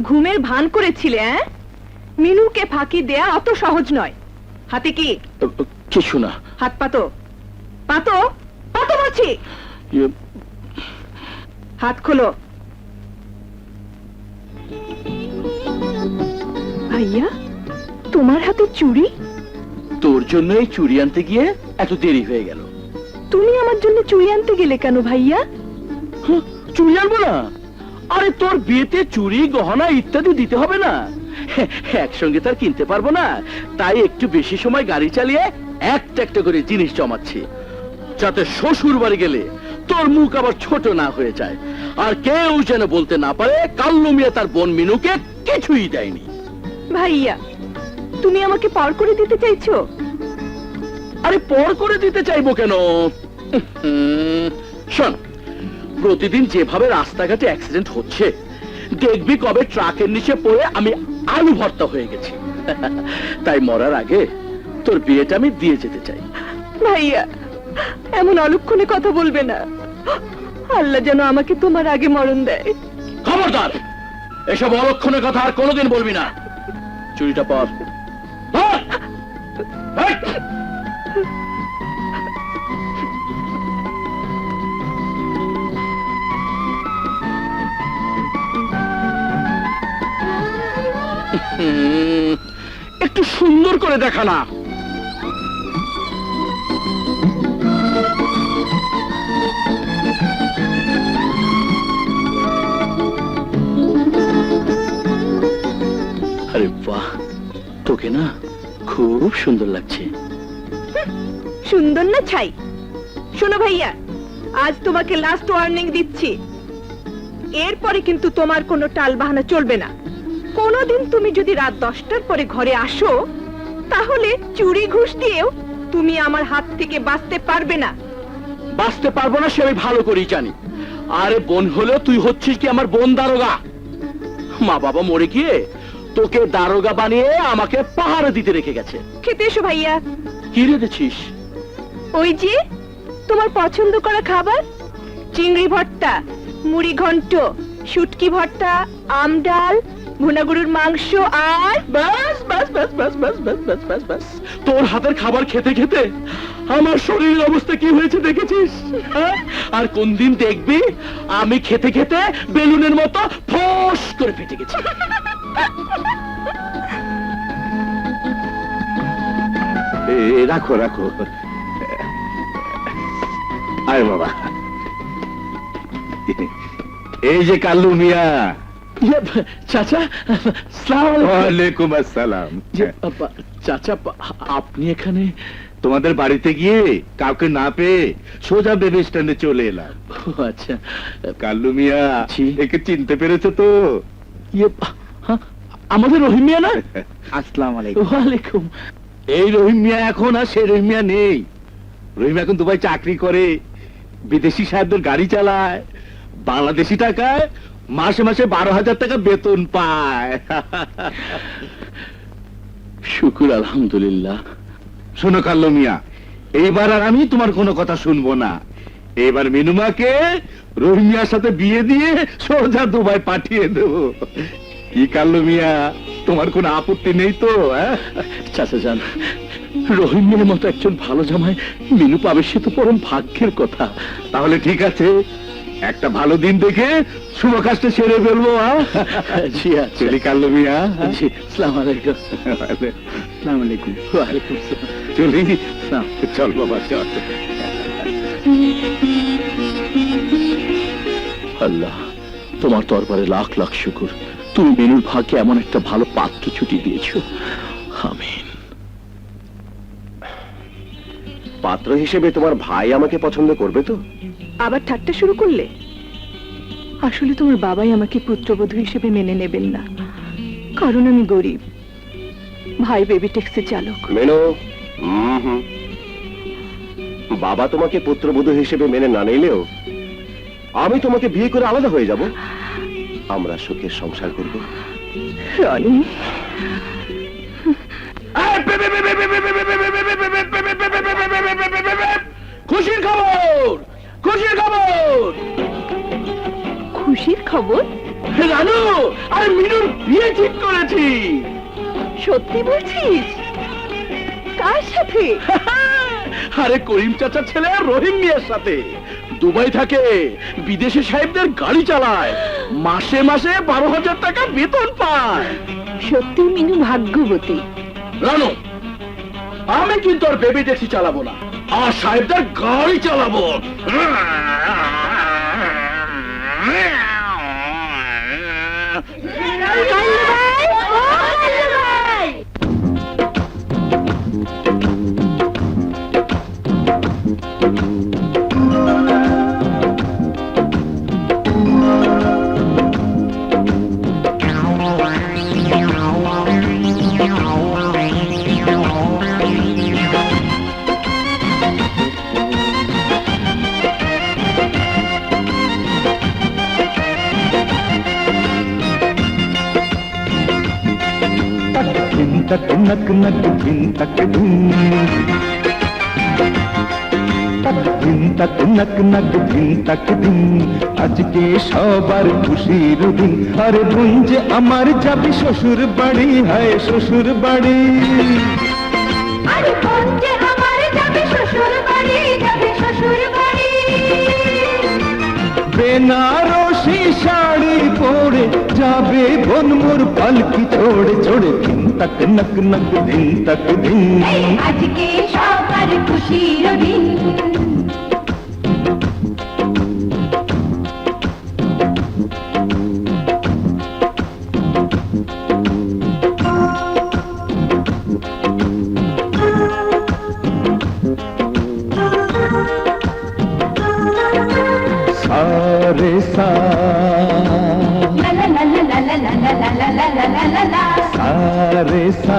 ঘুমের ভান করেছিলে? মিনুকে ফাঁকি দেয়া অত সহজ নয়। হাতে কি? কিছু না। হাত পাতো, পাতো, পাতো বলছি। হাত খোলো। ভাইয়া, তোমার হাতে চুড়ি? তোর জন্য এই চুড়ি আনতে গিয়ে এত দেরি হয়ে গেল। তুমি আমার জন্য চুড়ি আনতে গেলে কেন ভাইয়া? চুড়ি আনবো না? আরে তোর বিয়েতে চুড়ি গহনা ইত্যাদি দিতে হবে না? একসঙ্গে তার কিনতে পারবো না, তাই একটু বেশি সময় গাড়ি চালিয়ে একটা একটা করে জিনিস জমাচ্ছি, যাতে শ্বশুর বাড়ি গেলে তোর মুখ আবার ছোট না হয়ে যায়, আর কেউ যেন বলতে না পারে কাল্লু মিয়া তার বোন মিনুকে কিছুই দেয়নি। ভাইয়া, তুমি আমাকে পার করে দিতে চাইছো? আরে পর করে দিতে চাইবো কেন? শোন, প্রতিদিন যেভাবে রাস্তাঘাটে অ্যাক্সিডেন্ট হচ্ছে, দেখবি কবে ট্রাকের নিচে পড়ে আমি আলু ভর্তা হয়ে গেছি। তাই মরার আগে তোর বিয়েটা আমি দিয়ে যেতে চাই। ভাইয়া, এমন অলক্ষণে কথা বলবে না। আল্লাহ যেন আমাকে তোমার আগে মরণ দেয়। খবরদার, এসব অলক্ষণের কথা আর কোনোদিন বলবি না। চুরিটা পর। একটু সুন্দর করে দেখা না। আরে বাহ, তোকে না খুব সুন্দর লাগছে। সুন্দর না ছাই? শোনো ভাইয়া, আজ তোমাকে লাস্ট ওয়ার্নিং দিচ্ছি, এরপরে কিন্তু তোমার কোনো টাল বাহানা চলবে না। কোনোদিন তুমি যদি রাত 10টার পরে ঘরে আসো, তাহলে চুরি ঘুষ দিয়েও তুমি আমার হাত থেকে বাঁচতে পারবে না। বাঁচতে পারবো না সে আমি ভালো করেই জানি। আরে বোন হলেও তুই হচ্ছিস কি আমার বোন দারোগা? মা বাবা মরে গিয়ে তোকে দারোগা বানিয়ে আমাকে পাহারা দিতে রেখে গেছে। খেতে এসো ভাইয়া। কি রেখেছিস? ওই যে তোমার পছন্দ করা খাবার, চিংড়ি ভর্তা, মুড়ি ঘন্ট, শুটকি ভর্তা, আম ডাল, ভুনা গরুর মাংস, আর ব্যাস ব্যাস ব্যাস ব্যাস ব্যাস ব্যাস ব্যাস ব্যাস ব্যাস। তোর হাতের খাবার খেতে খেতে আমার শরীরের অবস্থা কি হয়েছে দেখেছিস? আর কোন দিন দেখবি আমি খেতে খেতে বেলুনের মতো ফোঁস করে ফেটে গেছি। রাখো রাখো। আরে বাবা, এই যে কাল্লু মিয়া। চাচা, ওয়ালাইকুম আসসালাম। চাচা, আপনি এখানে? তোমাদের বাড়িতে গিয়ে কাউকে না পেয়ে সোজা বেবি স্ট্যান্ডে চলে এলাম। আচ্ছা, কাল্লু মিয়া, একে চিনতে পেরেছো তো? আমাদের রহিম মিয়া না? আসসালামু আলাইকুম। ওয়ালাইকুম। এই রহিম মিয়া এখন আর সে রহিম মিয়া নেই। রহিম এখন দুবাই চাকরি করে, বিদেশি সাহেবদের গাড়ি চালায়, বাংলাদেশি টাকায় মাসে মাসে 12,000 টাকা বেতন পায়। শুকুর আলহামদুলিল্লাহ। শোনো কাল্লু মিয়া, এইবার আর আমি তোমার কোনো কথা শুনবো না। এবার মিনুমাকে রহিম মিয়ার সাথে বিয়ে দিয়ে সোজা দুবাই পাঠিয়ে দেবো। কি কাল্লু মিয়া, তোমার কোনো আপত্তি নেই তো? চাচা যান, রহিম মিয়ার মতো একজন ভালো জামাই মিনু পাবে, সে তো পরম ভাগ্যের কথা। তাহলে ঠিক আছে, একটা ভালো দিন দেখে শুভ কাজটা সেরে ফেলবো। জি আচ্ছা। চলি কাল্লু মিয়া। জি, আসসালামু আলাইকুম। আসসালামু আলাইকুম। ওয়ালাইকুম আসসালাম। চলি। চল বাবা চল। আল্লাহ, তোমার দরবারে লাখ লাখ শুকুর, তুমি মিনুর ভাগ্যে এমন একটা ভালো পাত্র ছুটি দিয়েছো। আমিন। পাত্র হিসেবে তোমার ভাই আমাকে পছন্দ করবে তো? আবার ঠাট্টা শুরু করলে? আসলে তোমার বাবাই আমাকে পুত্রবধূ হিসেবে মেনে নেবেন না, কারণ আমি গরিব, ভাই বেবি ট্যাক্সি চালক। মেনো, বাবা তোমাকে পুত্রবধূ হিসেবে মেনে না নিলেও আমি তোমাকে বিয়ে করে আলাদা হয়ে যাব, আমরা সুখের সংসার করব। রনি, খুশির খবর, খুশির খবর। খুশির খবর? রানু, আরে মিনুর বিয়ে ঠিক করেছি। সত্যি বলছিস? কার সাথে? আরে করিম চাচার ছেলে রহিম মিয়ার সাথে। দুবাই থাকে, বিদেশি সাহেবদের গাড়ি চালায়, মাসে মাসে 12,000 টাকা বেতন পায়। সত্যি মিনু ভাগ্যবতী। রানু, আমি কিন্তু আর বেবি ট্যাক্সি চালাবো না, আর সাহেবদের গাড়ি চালাবো। तक नक नक धिन तक धिन तक नक नक धिन तक धिन আজকে সবার খুশির দিন আরে গুঞ্জে আমার যাবি শ্বশুর বাড়ি হায় শ্বশুর বাড়ি আরে গুঞ্জে আমার যাবি শ্বশুর বাড়ি যাবি শ্বশুর বাড়ি বেনারসি শাড়ি পরে যাবে বনমোর পালকি ছোড়ে ছোড়ে ধিন তক নক নক ধিন তক ধিন আজকে সবার খুশির দিন सारे सा লা লা লা লা লা লা লা লা লা লা লা লা লা सारे सा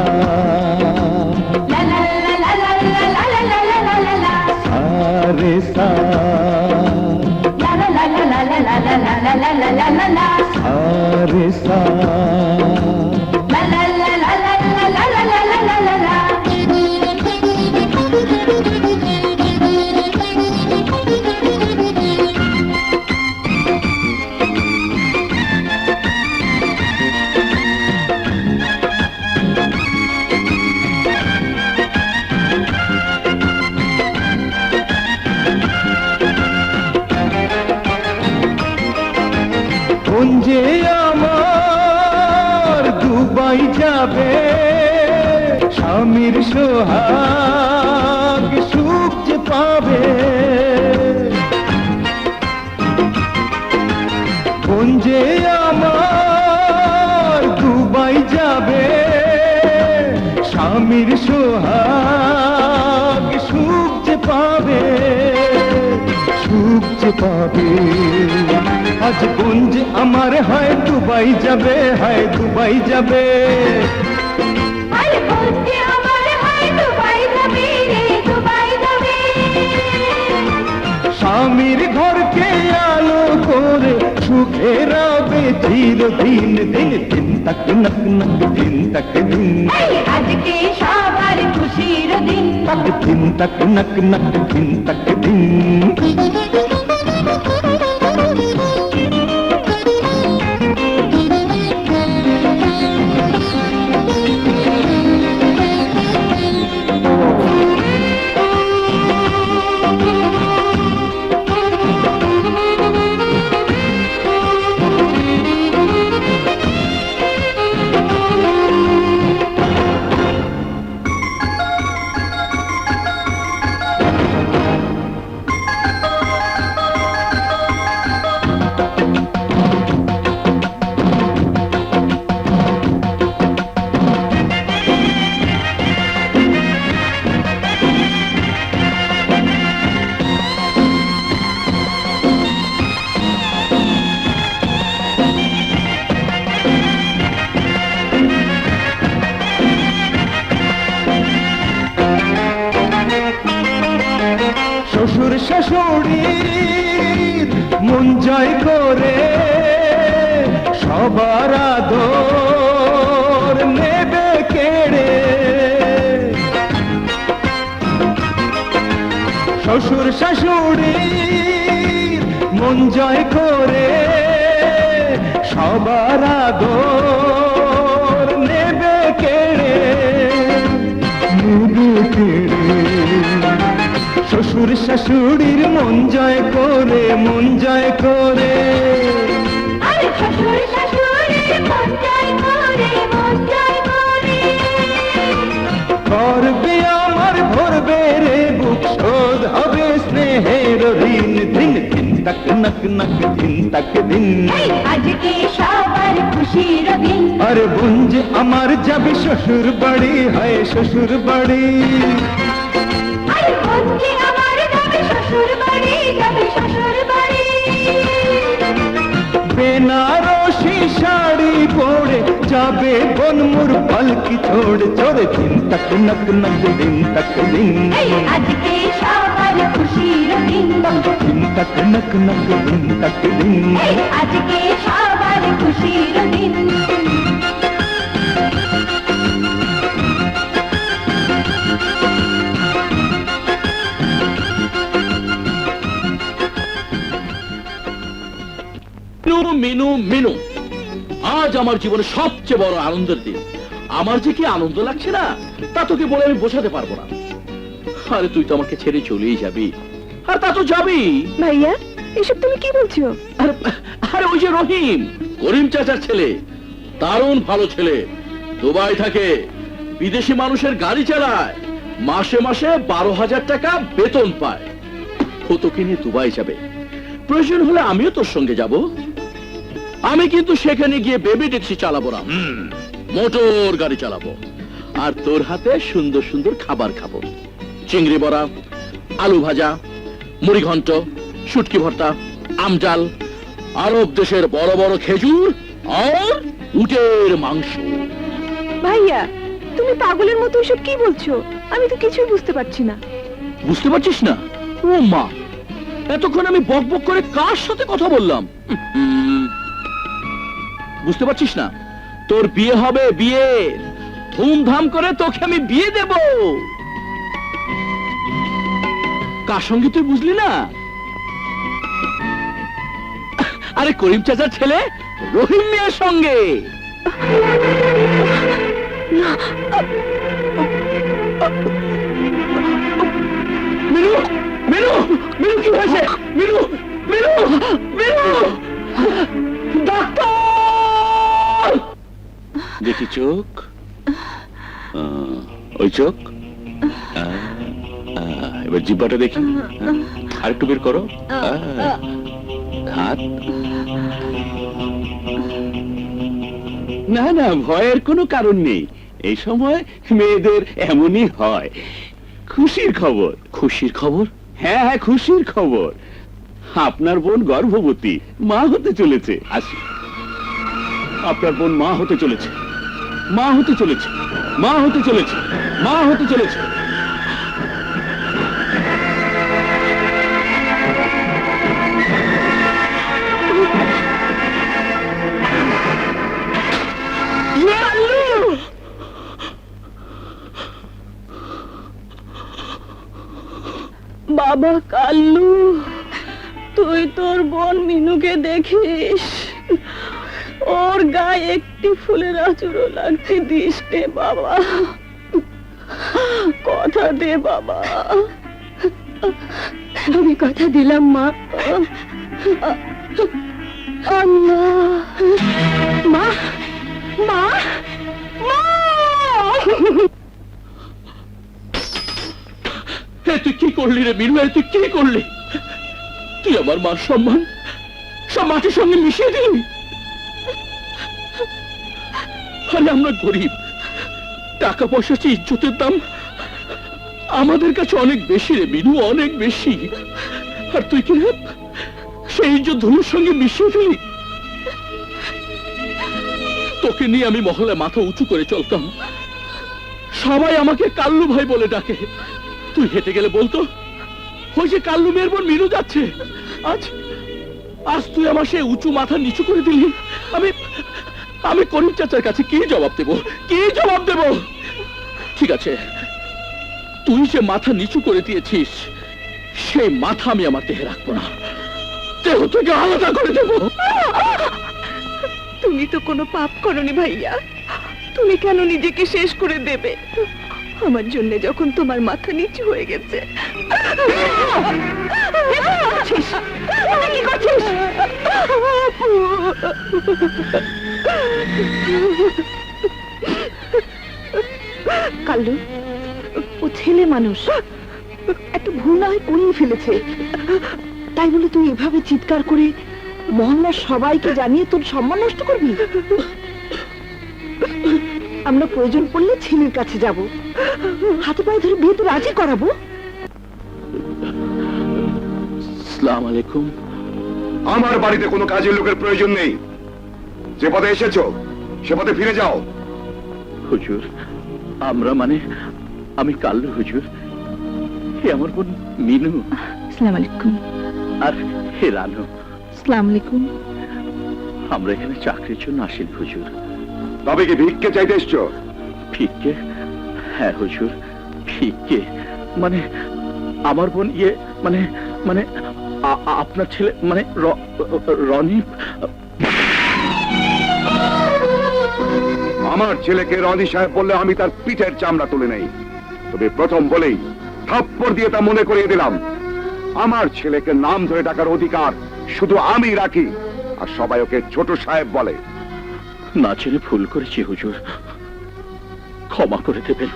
লা লা লা লা লা লা লা লা লা লা লা লা सारे सा লা লা লা লা লা লা লা লা লা লা লা লা লা লা सारे सा লা লা লা লা লা লা লা লা লা লা লা লা যে আমার দুবাই যাবে স্বামীর সোহাগ সুখ যে পাবে কোন যে আমার দুবাই যাবে স্বামীর সোহাগ সুখ যে পাবে সুখ যে পাবে আজ গুঞ্জ আমার হয় দুবাই যাবে হয় দুবাই যাবে আরে গুঞ্জে আমার হয় দুবাই যাবে রে দুবাই যাবে স্বামীর ঘরকে আলো করে সুখে রবে চিরদিন দিন দিন তক নক নক দিন তক দিন আজকে সবার খুশির দিন তক দিন তক নক নক দিন তক দিন শ্বশুর শাশুড়ির মন জয় করে সবার আদর নেবে কেড়ে শ্বশুর শাশুড়ির মন জয় করে সবার আদর নেবে কেড়ে, নেবে কেড়ে। শ্বশুর শাশুড়ির মন জয় করে, মন জয় করে। আরে শ্বশুর শাশুড়ির মন জয় করে, মন জয় করে। করবে আমার ভরবে রে বুক, শোধ হবে স্নেহের ঋণ। দিন দিন তাক নক নক, দিন তাক দিন। এই আজকে সবার খুশির দিন। আরে বোন যে আমার যাবে শ্বশুর বাড়ি, হয় শ্বশুর বাড়ি। আরে বোন যে আমার যাবে শ্বশুর বাড়ি, যাবে শ্বশুর বাড়ি। বেনারসি শাড়ি পরে যাবে বোন মোর পালকি ছোড়ে ছোড়ে। দিন তাক নক নক, দিন তাক দিন। এই আজকে সবার খুশির দিন। দিন তাক নক নক, দিন তাক দিন। এই আজকে সবার খুশির দিন। মিনু মিনু মিনু, আজ আমার জীবনের সবচেয়ে বড় আনন্দের দিন। আমার যে কি আনন্দ লাগছে না, তা তোকে বলে আমি বোঝাতে পারবো না। আরে তুই তো আমাকে ছেড়ে চলেই যাবি, আর তা তো যাবি। ভাইয়া এসব তুমি কি বলছো? আরে আরে ওই যে রহিম, করিম চাচার ছেলে, দারুণ ভালো ছেলে, দুবাই থাকে, বিদেশি মানুষের গাড়ি চালায়, মাসে মাসে 12,000 টাকা বেতন পায়। ও তোকে নিয়ে দুবাই যাবে, প্রয়োজন হলে আমিও তোর সঙ্গে যাব। আমি কিন্তু সেখানে গিয়ে বেবি ট্যাক্সি চালাবো না, মোটর গাড়ি চালাবো, আর তোর হাতে সুন্দর সুন্দর খাবার খাবো। চিংড়ি বড়া, আলু ভাজা, মুড়ি ঘন্ট, শুটকি ভর্তা, আমজাল, আরব দেশের বড় বড় খেজুর আর উটের মাংস। ভাইয়া তুমি পাগলের মতো এসব কি বলছো? আমি তো কিছুই বুঝতে পারছি না। বুঝতে পারছিস না? ও মা, এতক্ষণ আমি বক বক করে কার সাথে কথা বললাম? বুঝতে পারছিস না? তোর বিয়ে হবে, বিয়ে ধুমধাম করে তোকে আমি বিয়ে দেব। কার সঙ্গে তুই বুঝলি না? আরে করিম চাচার ছেলে রহিম মিয়ার সঙ্গে। মিনু মিনু মিনু, কি হয়েছে? মিনু মিনু মিনু, ডাক্তার! দেখি চোখ, ওই চোখ, এবার জিব্বাটা দেখি, আরেকটু বের করো, হাত। না না, ভয়ের কোনো কারণ নেই, এই সময় মেয়েদের এমনই হয়। খুশির খবর। খুশির খবর? হ্যাঁ হ্যাঁ, খুশির খবর। আপনার বোন গর্ভবতী, মা হতে চলেছে। আসি, আপনার বোন মা হতে চলেছে, মা হতে চলেছে, মা হতে চলেছে, মা হতে চলেছে। বাবা কাল্লু, তুই তোর বোন মিনুকে দেখিস, ওর গায়ে একটি ফুলের আঁচড়ও লাগতে দিস নে বাবা, কথা দে বাবা। আমি কথা দিলাম মা। আল্লাহ, মা মা মা! তুই কি করলি রে মিনু? তুই কি করলি? তুই আমার মার সম্মান সব মাটির সঙ্গে মিশিয়ে দিলি। আরে আমরা গরিব, টাকা পয়সা চেয়ে ইজ্জতের দাম আমাদের কাছে অনেক বেশি রে মিনু, অনেক বেশি। আর তুই কি রে সেই ইজ্জত ধনুর সঙ্গে মিশিয়ে দিলি? তোকে নিয়ে আমি মহল্লায় মাথা উঁচু করে চলতাম, সবাই আমাকে কাল্লু ভাই বলে ডাকে। তুই হেঁটে গেলে বলতো ওই যে কাল্লু মেয়ের বোন মিনু যাচ্ছে। আজ আজ তুই আমার সেই উঁচু মাথা নিচু করে দিলি। আমি আমি করিম চাচার কাছে কি জবাব দেব, কি জবাব দেব? ঠিক আছে, তুই যে মাথা নিচু করে দিয়েছিস সেই মাথা আমি আমার দেহে রাখবো না, দেহ থেকে আলাদা করে দেব। তো কোনো পাপ করনি ভাইয়া, তুমি কেন নিজেকে শেষ করে দেবে? আমার জন্য যখন তোমার মাথা নিচু হয়ে গেছে। কি করছিস? কাল্লু, ও ছেলে মানুষ, একটা ভুল না হয় করেই ফেলেছে, তাই বলে তুই এভাবে চিৎকার করে মহল্লার সবাইকে জানিয়ে তোর সম্মান নষ্ট করবি? আমরা প্রয়োজন পড়লে ছেলের কাছে যাব, হাতে পায়ে ধরে বিয়ে তো রাজি করাবো। আসসালামু আলাইকুম। আমার বাড়িতে কোনো কাজের লোকের প্রয়োজন নেই। যে পথে এসেছো সে পথে ফিরে যাও। হুজুর, আমরা মানে আমি কাল্লু হুজুর, হে আমার বোন মিনু, আসসালামু আলাইকুম। আর হে রানু। আসসালামু আলাইকুম। আমরা এখানে চাকরির জন্য আসিনি হুজুর। তবে কি ভিক্ষে চাইতে এসছো? ভিক্ষে? হ্যাঁ হুজুর, ভিক্ষে। মানে আমার বোন ইয়ে মানে মানে আপনার ছেলে মানে রনি। আমার ছেলেকে রনি সাহেব বললে আমি তার পিঠের চামড়া তুলে নেই। তবে প্রথম বলেই থাপ্পড় দিয়ে তা মনে করিয়ে দিলাম, আমার ছেলেকে নাম ধরে ডাকার অধিকার শুধু আমি রাখি, আর সবাই ওকে ছোট সাহেব বলে। না ছেলে ভুল করেছি হুজুর, ক্ষমা করে দেবেন।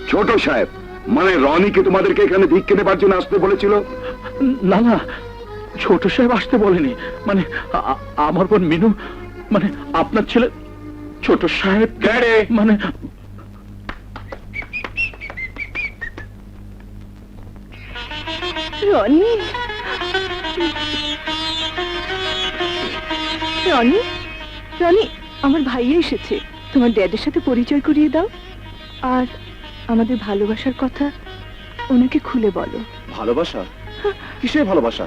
ছোট সাহেব মানে রনিকে তোমাদেরকে এখানে ভিক্ষে দেবার জন্য আসতে বলেছিল? না না, ছোট সাহেব আসতে বলেনি, মানে আমার বোন মিনু মানে আপনার ছেলে ছোট সাহেব মানে রনি, রনি, রনি, আমার ভাইয়া এসেছে, তোমার ড্যাডের সাথে পরিচয় করিয়ে দাও, আর আমাদের ভালোবাসার কথা ওনাকে খুলে বলো। ভালোবাসা? কিসের ভালোবাসা?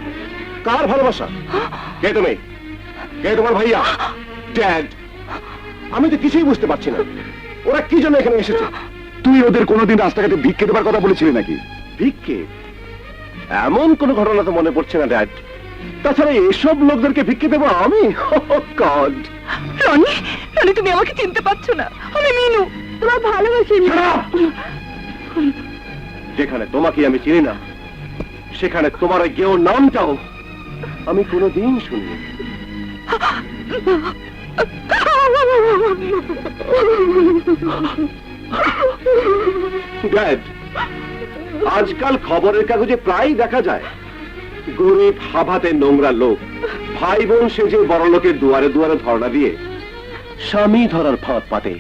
কার ভালোবাসা? কে তুমি? কে তোমার ভাইয়া? ড্যাড? আমি তো কিছুই বুঝতে পারছি না, ওরা কি জন্য এখানে এসেছে? তুই ওদের কোনোদিন রাস্তাঘাটে ভিক্ষে দেবার কথা বলেছিলি নাকি? ভিক্ষে? এমন কোন ঘটনা তো মনে পড়ছে না ড্যাড। তাছাড়া এসব লোকদেরকে ভিক্ষে দেবো আমি? গড! রনি, রনি, তুমি আমাকে চিনতে পারছো না, আমি মিনু, তোমার ভালোবাসি। যেখানে তোমাকে আমি চিনি না, সেখানে তোমার ওই গেও নামটাও আমি কোনোদিন শুনিনি। ড্যাড, আজকাল খবরের কাগজে প্রায় দেখা যায় গরিব হাভাতে নোংরা লোক ভাই বোন সেজে বড় লোকের দুয়ারে দুয়ারে ধর্ণা দিয়ে স্বামী ধরার ফাঁদ পাতে।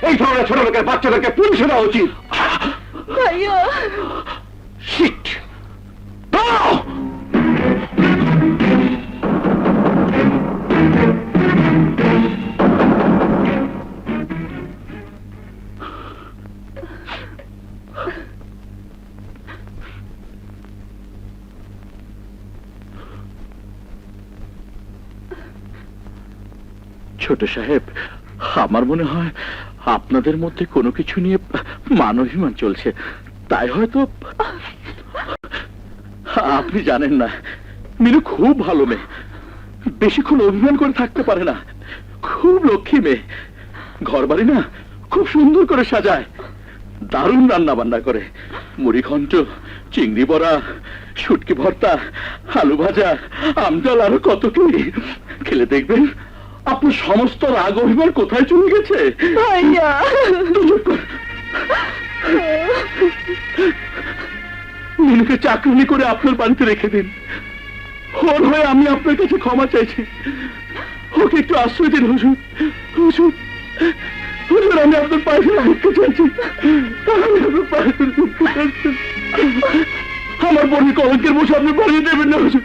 এই ধরনের ছোট লোকের বাচ্চাদেরকে পুলিশে দেওয়া উচিত। ভাইয়া, শিট! ছোট সাহেব, আমার মনে হয় আপনাদের মধ্যে কোনো কিছু নিয়ে মানবিমান চলছে, তাই হয়তো। আপনি জানেন না, মিনু খুব ভালো মেয়ে, বেশিক্ষণ অভিমান করে থাকতে পারে না, খুব লক্ষ্মী মেয়ে, ঘর বাড়ি না খুব সুন্দর করে সাজায়, দারুণ রান্না বান্না করে, মুড়ি ঘন্ট, চিংড়ি বড়া, শুটকি ভর্তা, আলু ভাজা, আমডাল, আরো কত কি। খেলে দেখবেন আপনার সমস্ত রাগ অভিমান কোথায় চলে গেছে। ভাইয়া, মিনুকে চাকরি করে আপনার বাড়িতে রেখে দিন, ওর হয়ে আমি আপনার কাছে ক্ষমা চাইছি, ওকে একটু আশ্রয় দিন হুজুর। হুজুর, হুজুর, আমি আপনার পায়ে ধরে ভিক্ষা চাইছি, আমি আপনার পায়ে ধরে ভিক্ষা চাইছি। আমার বোনের কলঙ্কের বসে আপনি বাড়িয়ে দেবেন না হুজুর।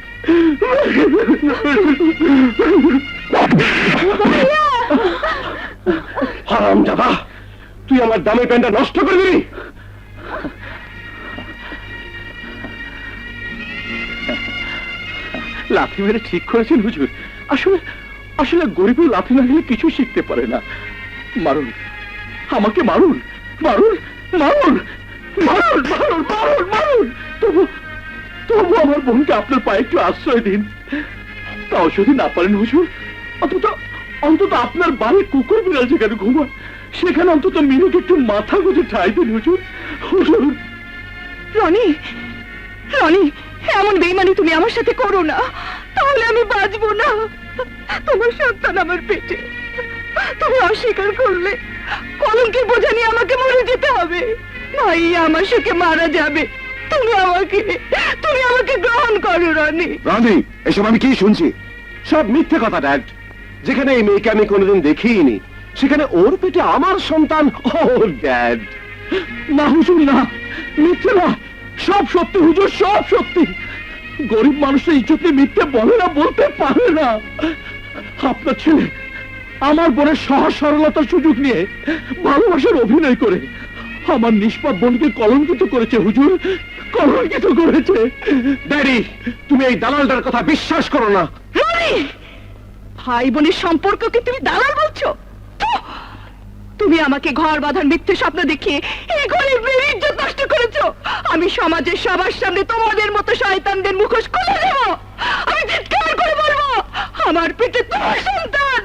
হারামজাদা, তুই আমার দামি প্যান্টটা নষ্ট করে দিলি। লাথি মেরে ঠিক করেছেন হুজুর, আসলে আসলে গরিবের লাথি না গেলে কিছু শিখতে পারে না। মারুন, আমাকে মারুন, মারুন, মারুন, মারুন, মারুন, মারুন, মারুন, তবু তবু আমার বোনকে আপনার পায়ে একটু আশ্রয় দিন। তাও যদি না পারেন হুজুর, অন্তত অন্তত আপনার বাড়ির কুকুর বিড়াল যেখানে ঘুমায় সেখানে অন্তত মিনুকে একটু মাথা গুঁজে ঠাই দিন হুজুর। হুজুর, রনি, রনি, এমন বেইমানি তুমি আমার সাথে করো না, তাহলে আমি বাঁচবো না। তোমার সন্তান আমার পেটে, তুমি অস্বীকার করলে কলঙ্কের বোঝা নিয়ে আমাকে মরে যেতে হবে। ভাই আমার সুখে মারা যাবে। তুমি আমাকে গ্রহণ করো রনি। রানী, এসব আমি কি শুনছি? সব মিথ্যে কথা ড্যাড। যেখানে এই মেয়েকে আমি কোনোদিন দেখিনি সেখানে ওর পেটে আমার সন্তান। ও ড্যাড, না হুজুর না, মিথ্যে না, সব সত্যি হুজুর, সব সত্যি। গরিব মানুষের ইজ্জতে মিথ্যে বলে না, বলতে পারে না। আপনার ছেলে আমার বোনের সহজ সরলতার সুযোগ নিয়ে ভালোবাসার অভিনয় করে আমার নিষ্পাপ বোনকে কলঙ্কিত করেছে হুজুর, কলঙ্কিত করেছে। ড্যাডি, তুমি এই দালালটার কথা বিশ্বাস করো না। রনি, ভাই বোনের সম্পর্ককে তুমি দালাল বলছো? তুমি আমাকে ঘর বাঁধার মিথ্যে স্বপ্ন দেখিয়ে এই গরিব মেয়ের ইজ্জত নষ্ট করেছো। আমি সমাজের সবার সামনে তোমাদের মতো শয়তানদের মুখোশ খুলে দেব। আমি চিৎকার করে বলবো, আমার পেটে তোমার সন্তান।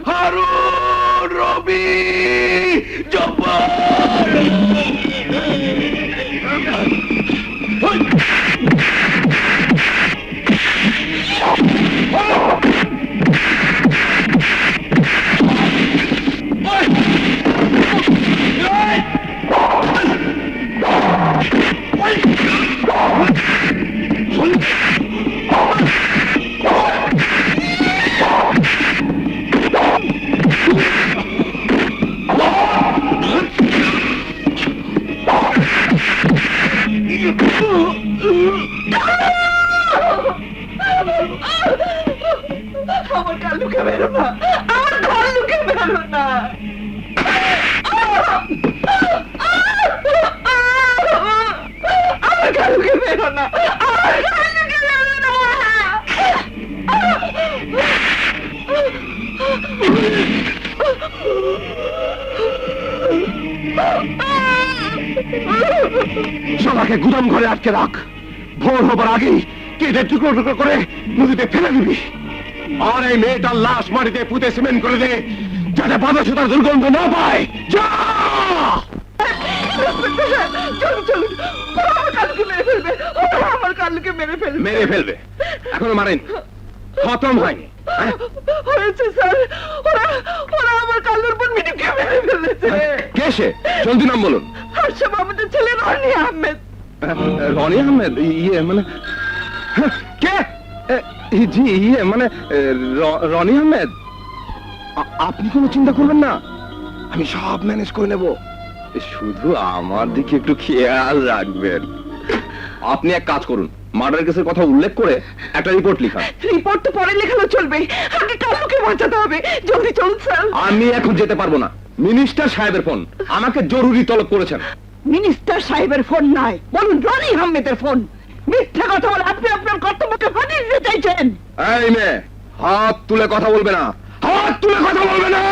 হারুন, রবি, জব্বার। আমার কালুকে মেরো না, আমার কালুকে মেরো না। আমার কালুকে মেরো না, আমার কালুকে মেরো না। সবাইকে গুদাম ঘরে আটকে রাখ। ভোর হবার আগেই কেটে টুকরো টুকরো করে নদীতে ফেলে দিবি। আর এই মেয়েটার লাশ মাটিতে পুঁতে সিমেন্ট করে দে, যাতে বাধা সুতার দুর্গন্ধ না পায়। যা! চলুন চলুন, ওরা আমার কালুকে মেরে ফেলবে, ওরা আমার কালুকে মেরে ফেলবে। মেরে ফেলবে? এখনো মারেন, খতম হয়নি। হয়েছে স্যার, ওরা ওরা আমার কালুর বোন মিনুকে মেরে ফেলেছে। কে সে? জলদি নাম বলুন। হর্ষ মাহমুদের ছেলে রনি আহমেদ। রনি আহমেদ, ইয়ে মানে কে? জি ইয়ে মানে রনি আহমেদ। আপনি কোনো চিন্তা করবেন না, আমি সব ম্যানেজ করে নেব। শুধু আমার দিকে একটু খেয়াল রাখবেন। আপনি এক কাজ করুন, মার্ডার কেসের কথা উল্লেখ করে একটা রিপোর্ট লিখান। রিপোর্ট তো পরে লেখানো চলবে, আগে কালুকে বাঁচাতে হবে। জলদি চলুন স্যার। আমি এখন যেতে পারবো না, মিনিস্টার সাহেবের ফোন আমাকে জরুরি তলব করেছেন। মিনিস্টার সাহেবের ফোন নয়, বলুন রনি আহমেদের ফোন। মিথ্যা কথা বলে আপনি আপনার কর্তব্যকে ফাঁকি দিতে চাইছেন। এই মেয়ে, হাত তুলে কথা বলবে না, হাত তুলে কথা বলবে না।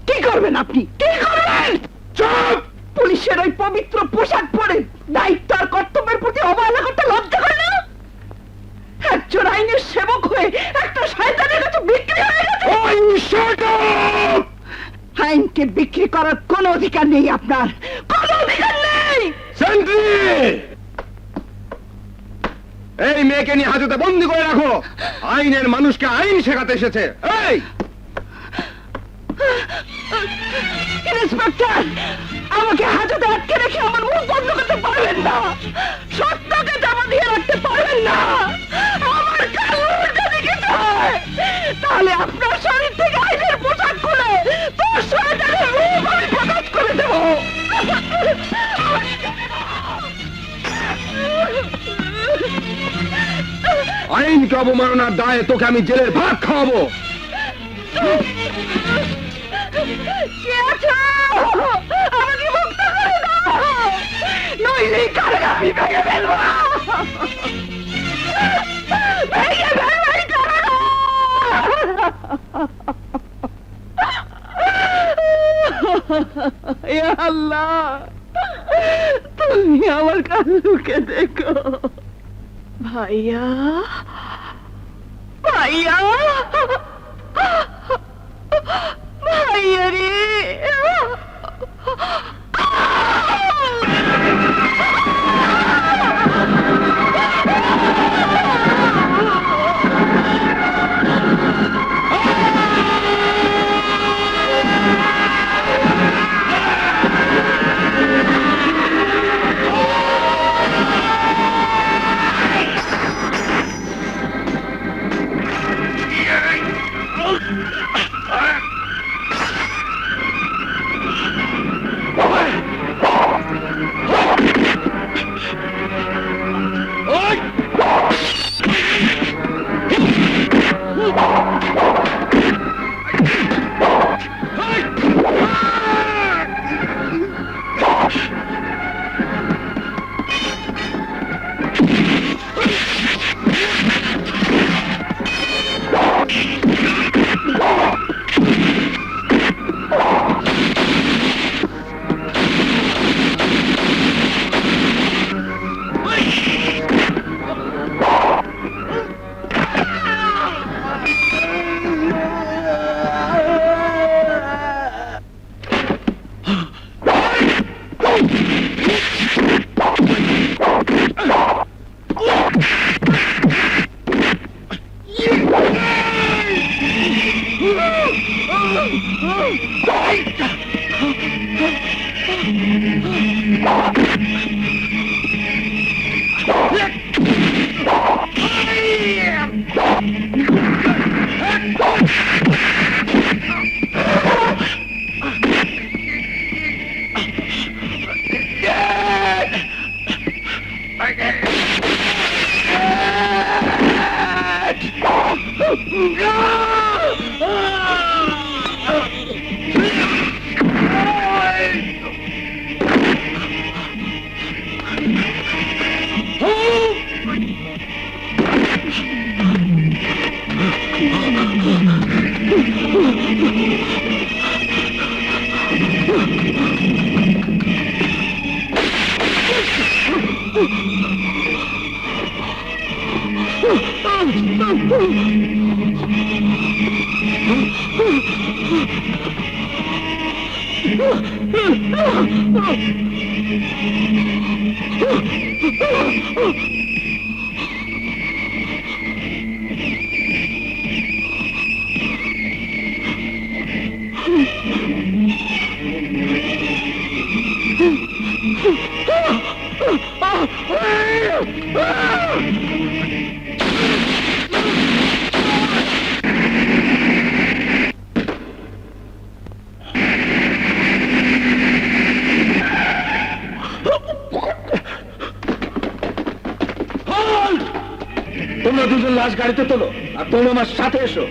কি করবেন আপনি, কি করবেন? চুপ! পুলিশের ওই পবিত্র পোশাক পরে দায়িত্ব আর কর্তব্যের প্রতি অবহেলা করতে লজ্জা করে না? একজন আইনের সেবক হয়ে একটা শয়তানের কাছে বিক্রি হয়ে গেছে। ওই shut up! আইনকে বিক্রি করার কোনো অধিকার নেই আপনার, কোনো অধিকার নেই। সেন্ট্রি! এই মেয়েকে নিয়ে হাজতে বন্দি করে রাখো। আইনের মানুষকে আইন শেখাতে এসেছে। এই ইন্সপেক্টর, আমাকে হাজতে আটকে রেখে আমার মুখ বন্ধ করতে পারবেন না, সত্যকে জমা দিয়ে রাখতে পারবেন না। আমার কালুর যদি কিছু হয়, তাহলে আপনার শরীর থেকে আইনের পোশাক খুলে তোর শয়তানের রূপ আমি প্রকাশ করে দেব। আইনকে অবমাননার দায়ে তোকে আমি জেলের ভাত খাওয়াবো। কে আছো? আমাকে মুক্ত করে দাও, নইলে এই কারাগার আমি ভেঙে ফেলবো। ভেঙে ফেলবো এই কারাগার। ইয়া আল্লাহ, তুমি আমার কালুকে দেখো। ভাইয়া, ভাইয়া, ভাইয়া রে। তোমরা দুজন লাশ গাড়িতে তোলো আর তোমরা আমার সাথে এসো।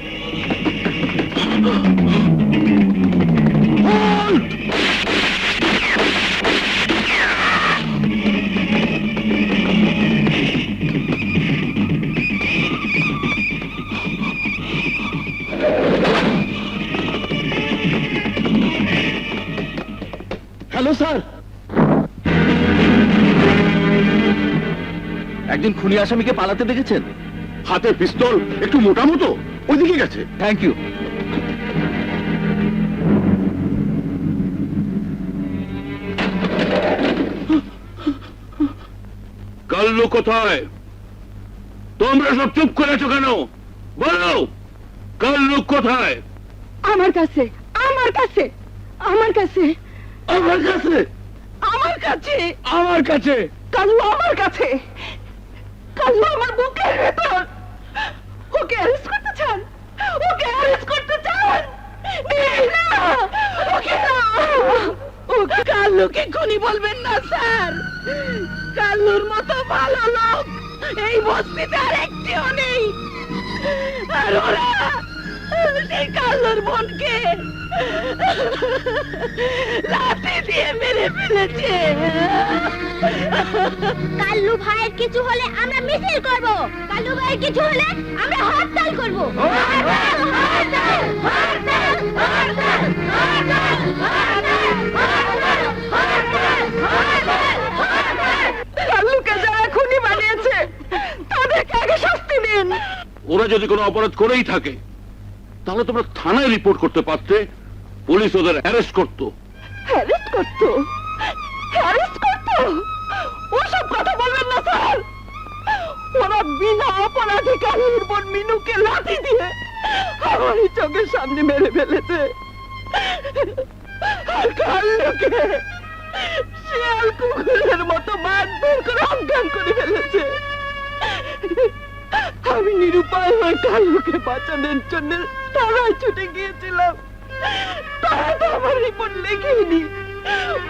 হ্যালো স্যার, একজন খুনি আসামিকে পালাতে দেখেছেন? হাতে পিস্তল, একটু মোটা মতো, ওইদিকে গেছে। Thank you. কাল্লু কোথায়? তোমরা সব চুপ করে আছো কেন? বলো, কাল্লু কোথায়? আমার কাছে, আমার কাছে, আমার কাছে, আমার কাছে, আমার কাছে। আমার কাছে। কালু আমার কাছে, কালু আমার বুকের ভেতর। ওকে অ্যারেস্ট করতে চান? ওকে অ্যারেস্ট করতে চান? না, ওকে না। ও কালুকে খুনি বলবেন না স্যার। কালুর মতো ভালো লোক এই বস্তিতে আর একটিও নেই। আর ওরা সেই কালুর বোনকে লাঠি দিয়ে মেরে ফেলেছে। কাল্লু ভাইয়ের কিছু হলে আমরা মিছিল করব, কাল্লু ভাইয়ের কিছু হলে আমরা হরতাল করব। হরতাল, হরতাল, হরতাল, হরতাল, হরতাল, হরতাল, হরতাল, হরতাল, হরতাল, হরতাল। কালুকে যারা খুনি বানিয়েছে তাদেরকে আগে শাস্তি দিন। ওরা যদি কোনো অপরাধ করেই থাকে তাহলে তোমরা থানায় রিপোর্ট করতে পারতে, পুলিশ ওদের অ্যারেস্ট করতো। হ্যারেস্ট করতো, হ্যারেস্ট করতো? ওসব কথা বলবেন না স্যার। ওরা বিনা অপরাধে কালুর বোন মিনুকে লাঠি দিয়ে আমারই চোখের সামনে মেরে ফেলেছে। আর কালুকে শিয়াল কুকুরের মতো মারধর করে অজ্ঞান করে ফেলেছে। আমি নিরুপায় হয়ে কালুকে বাঁচানোর জন্য থানায় ছুটে গিয়েছিলাম। তারা তো আমার রিপোর্ট লেখেনি,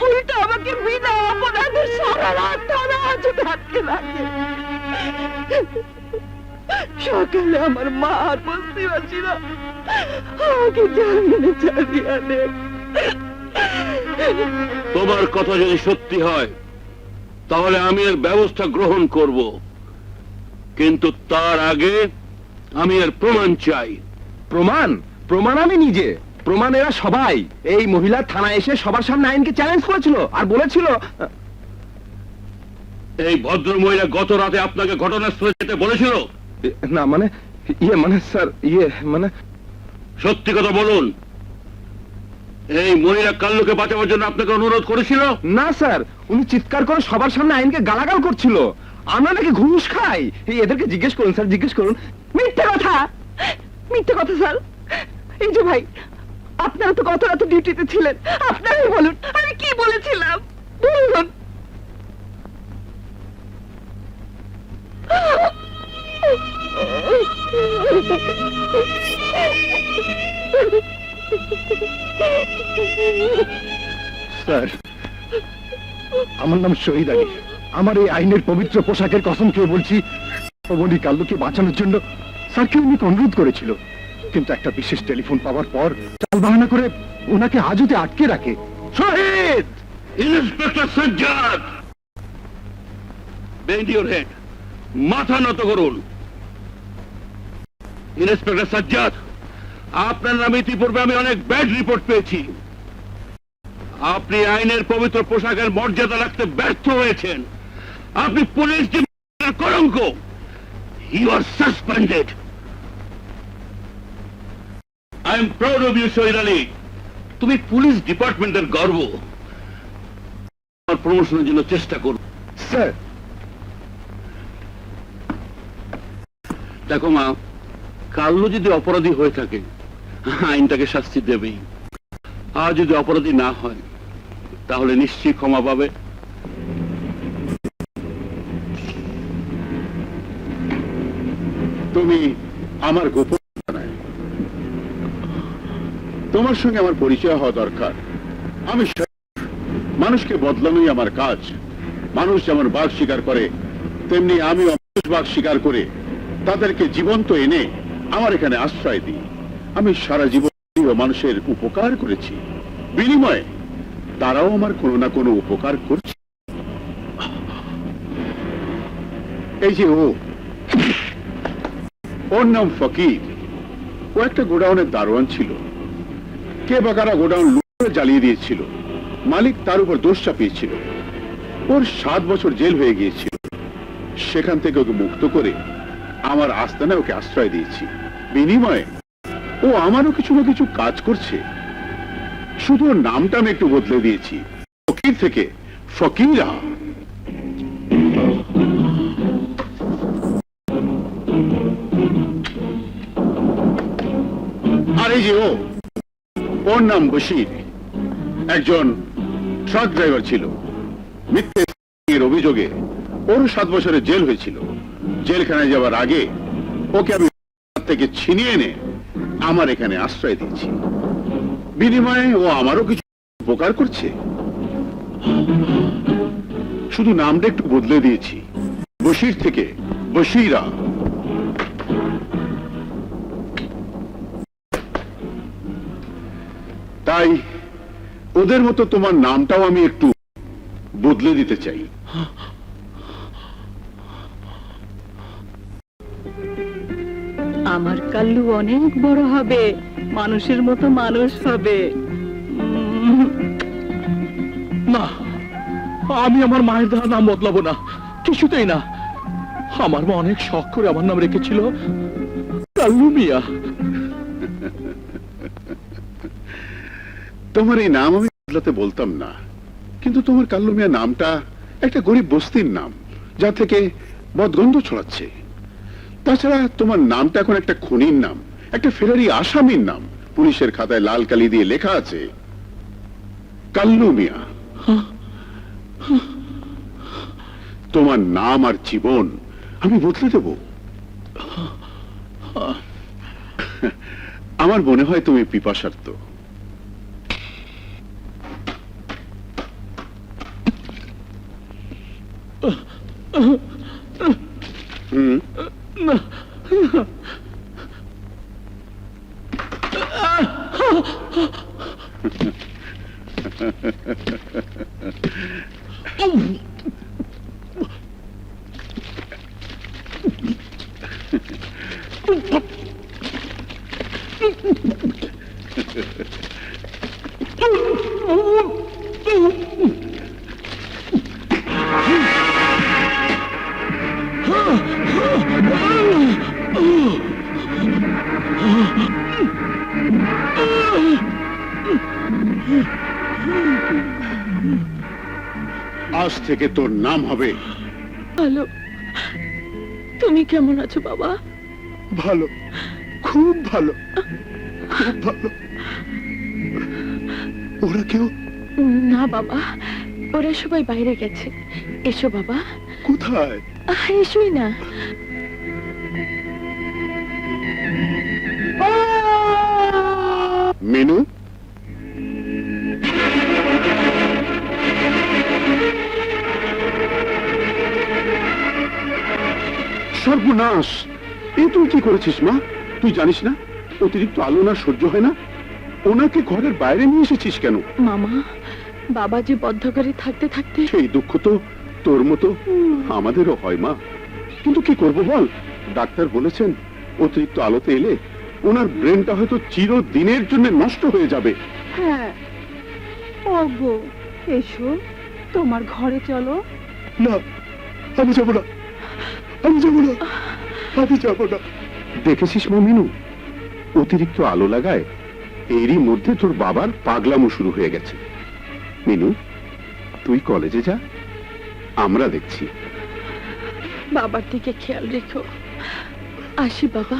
উল্টা আমাকে বিনা অপরাধে সারা রাত থানা ছুটে আটকে রাখে। সকালে আমার মা আর বস্তিবাসীরা আমাকে জামিনে ছাড়িয়ে আনে। তোমার কথা যদি সত্যি হয় তাহলে আমি এর ব্যবস্থা গ্রহণ করব, কিন্তু তার আগে আমি এর প্রমাণ চাই। প্রমাণ? প্রমাণ আমি নিজে। প্রমাণ এরা সবাই। এই মহিলা থানায় এসে সবার সামনে আইনকে চ্যালেঞ্জ করেছিল আর বলেছিল এই ভদ্র মহিলা গত রাতে আপনাকে ঘটনাস্থলে যেতে বলেছিল? না মানে স্যার মানে সত্যি কথা বলুন, এই মহিলা কাল্লুকে বাঁচাবার জন্য আপনাকে অনুরোধ করেছিল? না স্যার, উনি চিৎকার করে সবার সামনে আইনকে গালাগাল করছিল। আমরা নাকি ঘুষ খাই। এদেরকে জিজ্ঞেস করুন স্যার, জিজ্ঞেস করুন। মিথ্যে কথা, মিথ্যে কথা স্যার। এই যে ভাই, আপনারা তো গত রাতে ডিউটিতে ছিলেন, আপনারাই বলুন আমি কি বলেছিলাম, বলুন। স্যার, আমার নাম শহীদ আলী। আমার এই আইনের পবিত্র পোশাকের কসম খেয়ে বলছি, অবনী কাল্লুকে বাঁচানোর জন্য স্যারকে উনি অনুরোধ করেছিল, কিন্তু একটা বিশেষ টেলিফোন পাওয়ার পর চাল বাহানা করে ওনাকে হাজতে আটকে রাখে। Shahid! Inspector Sajjad! Bend your head, মাথা নত করুন। ইন্সপেক্টর সাজ্জাদ, আপনার নামে ইতিপূর্বে আমি অনেক ব্যাড রিপোর্ট পেয়েছি। আপনি আইনের পবিত্র পোশাকের মর্যাদা রাখতে ব্যর্থ হয়েছেন। আপনি পুলিশ ডিপার্টমেন্টের কলঙ্ক। You are suspended. I am proud of you Shahid Ali. তুমি পুলিশ ডিপার্টমেন্টের গর্ব। আমার প্রমোশনের জন্য চেষ্টা করো। স্যার, দেখো মা, কাল্লু যদি অপরাধী হয়ে থাকে আইন তাকে শাস্তি দেবেই, আর যদি অপরাধী না হয় তাহলে নিশ্চয়ই ক্ষমা পাবে। তুমি আমার গোপন জানায়। তোমার সঙ্গে আমার পরিচয় হওয়া দরকার। আমি মানুষকে বদলানোই আমার কাজ। মানুষ যেমন বাঘ শিকার করে, তেমনি আমি অমানুষ বাঘ শিকার করে তাদেরকে জীবন্ত এনে আমার এখানে আশ্রয় দিই। আমি সারা জীবন মানুষের উপকার করেছি, বিনিময়ে তারাও আমার কোনো না কোনো উপকার করছে। এই যে ওর নাম ফকির। ও একটা গোডাউনের দারোয়ান ছিল। কে বা কারা গোডাউন লুটে জ্বালিয়ে দিয়েছিল। মালিক তার উপর দোষ চাপিয়েছিল। ওর 7 বছর জেল হয়ে গিয়েছিল। সেখান থেকে ওকে মুক্ত করে আমার আস্তানায় ওকে আশ্রয় দিয়েছি। বিনিময়ে ও আমারও কিছু না কিছু কাজ করছে। শুধু ওর নামটা আমি একটু বদলে দিয়েছি, ফকির থেকে ফকিরা। আর এই যে ওর নাম বশির, একজন ট্রাক ড্রাইভার ছিল। মিথ্যের অভিযোগে ওর 7 বছরের জেল হয়েছিল। জেলখানায় যাওয়ার আগে ওকে আমি থেকে ছিনিয়ে এনে আমার এখানে আশ্রয় দিয়েছি। বিনিময়ে ও আমারও কিছু উপকার করছে। শুধু নামটা একটু বদলে দিয়েছি, বশির থেকে বশিরা। তাই ওদের মতো তোমার নামটাও আমি একটু বদলে দিতে চাই। আমার কাল্লু অনেক বড় হবে, মানুষের মতো মানুষ হবে। না, আমি আমার মায়ের দ্বারা নাম বদলাবো না, কিছুতেই না। আমার মা অনেক শখ করে আমার নাম রেখেছিল কাল্লু মিয়া। তোমার এই নাম আমি বদলাতে বলতাম না, কিন্তু তোমার কাল্লু মিয়া নামটা একটা গরিব বস্তির নাম, যা থেকে বদগন্ধ ছড়াচ্ছে। তাছাড়া তোমার নামটা এখন একটা খুনির নাম, একটা ফেরারি আসামির নাম। পুলিশের খাতায় লাল কালি দিয়ে লেখা আছে কাল্লু মিয়া। তোমার নাম আর জীবন আমি বদলে দেব। আমার মনে হয় তুমি পিপাসার্ত। আজ থেকে তোর নাম হবে ভালো। তুমি কেমন আছো বাবা? ভালো, খুব ভালো, খুব ভালো। ওরা কেউ? না বাবা, ওরা সবাই বাইরে গেছে। এসো বাবা। কোথায়? এসোই না। মেনু, সর্বনাশ! এ তুই কি করেছিস মা? তুই জানিস না অতিরিক্ত আলো না সহ্য হয় না? ওনাকে ঘরের বাইরে নিয়ে এসেছিস কেন? মামা, বাবা যে বদ্ধ করে থাকতে থাকতে সেই দুঃখ তো তোর মতো আমাদেরও হয় মা। কিন্তু কি করব বল, ডাক্তার বলেছেন অতিরিক্ত আলোতে এলে ওনার ব্রেনটা হয়তো চিরদিনের জন্য নষ্ট হয়ে যাবে। হ্যাঁ, ওগো এসো, তোমার ঘরে চলো। না, আমি যাবো না, আমি যাবো না, আমি যাবো না। দেখেছিস মা মিনু, অতিরিক্ত আলো লাগায় এরই মধ্যে তোর বাবার পাগলামো শুরু হয়ে গেছে। মিনু, তুই কলেজে যা, আমরা দেখছি। বাবার দিকে খেয়াল রেখো। আসি বাবা।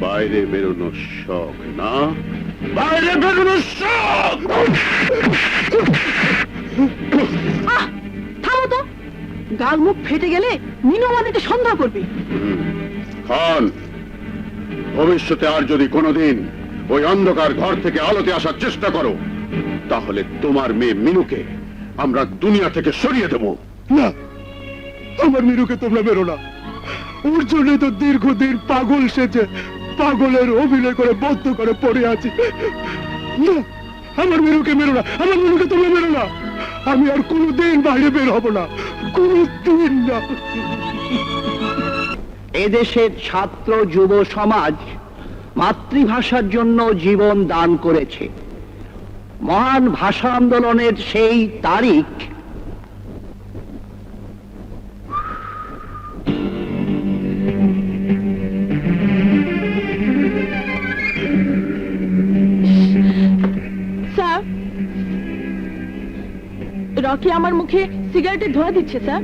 বাই। বাইরে বেরোনোর শখ না? বাইরে বেরোনোর শখ! থামো তো, গাল মুখ ফেটে গেলে মিনু আমাদেরকে সন্দেহ করবে। খান, ভবিষ্যতে আর যদি কোনোদিন ওই অন্ধকার ঘর থেকে আলোতে আসার চেষ্টা করো, তাহলে তোমার মেয়ে মিনুকে আমরা দুনিয়া থেকে সরিয়ে দেব। না, আমার মিনুকে তোমরা বেরো না। ওর জন্য তো দীর্ঘদিন পাগল সেজে পাগলের অভিনয় করে বদ্ধ করে পড়ে আছি। না, আমার মিনুকে মেরো না, আমার মিনুকে তোমরা মেরো না। আমি আর কোনোদিন বাইরে বের হব না, কোনোদিন না। এদেশের ছাত্র যুব সমাজ মাতৃভাষার জন্য জীবন দান করেছে। মহান ভাষা আন্দোলনের সেই তারিখ স্যার, রকি আমার মুখে সিগারেটের ধোঁয়া দিচ্ছে স্যার।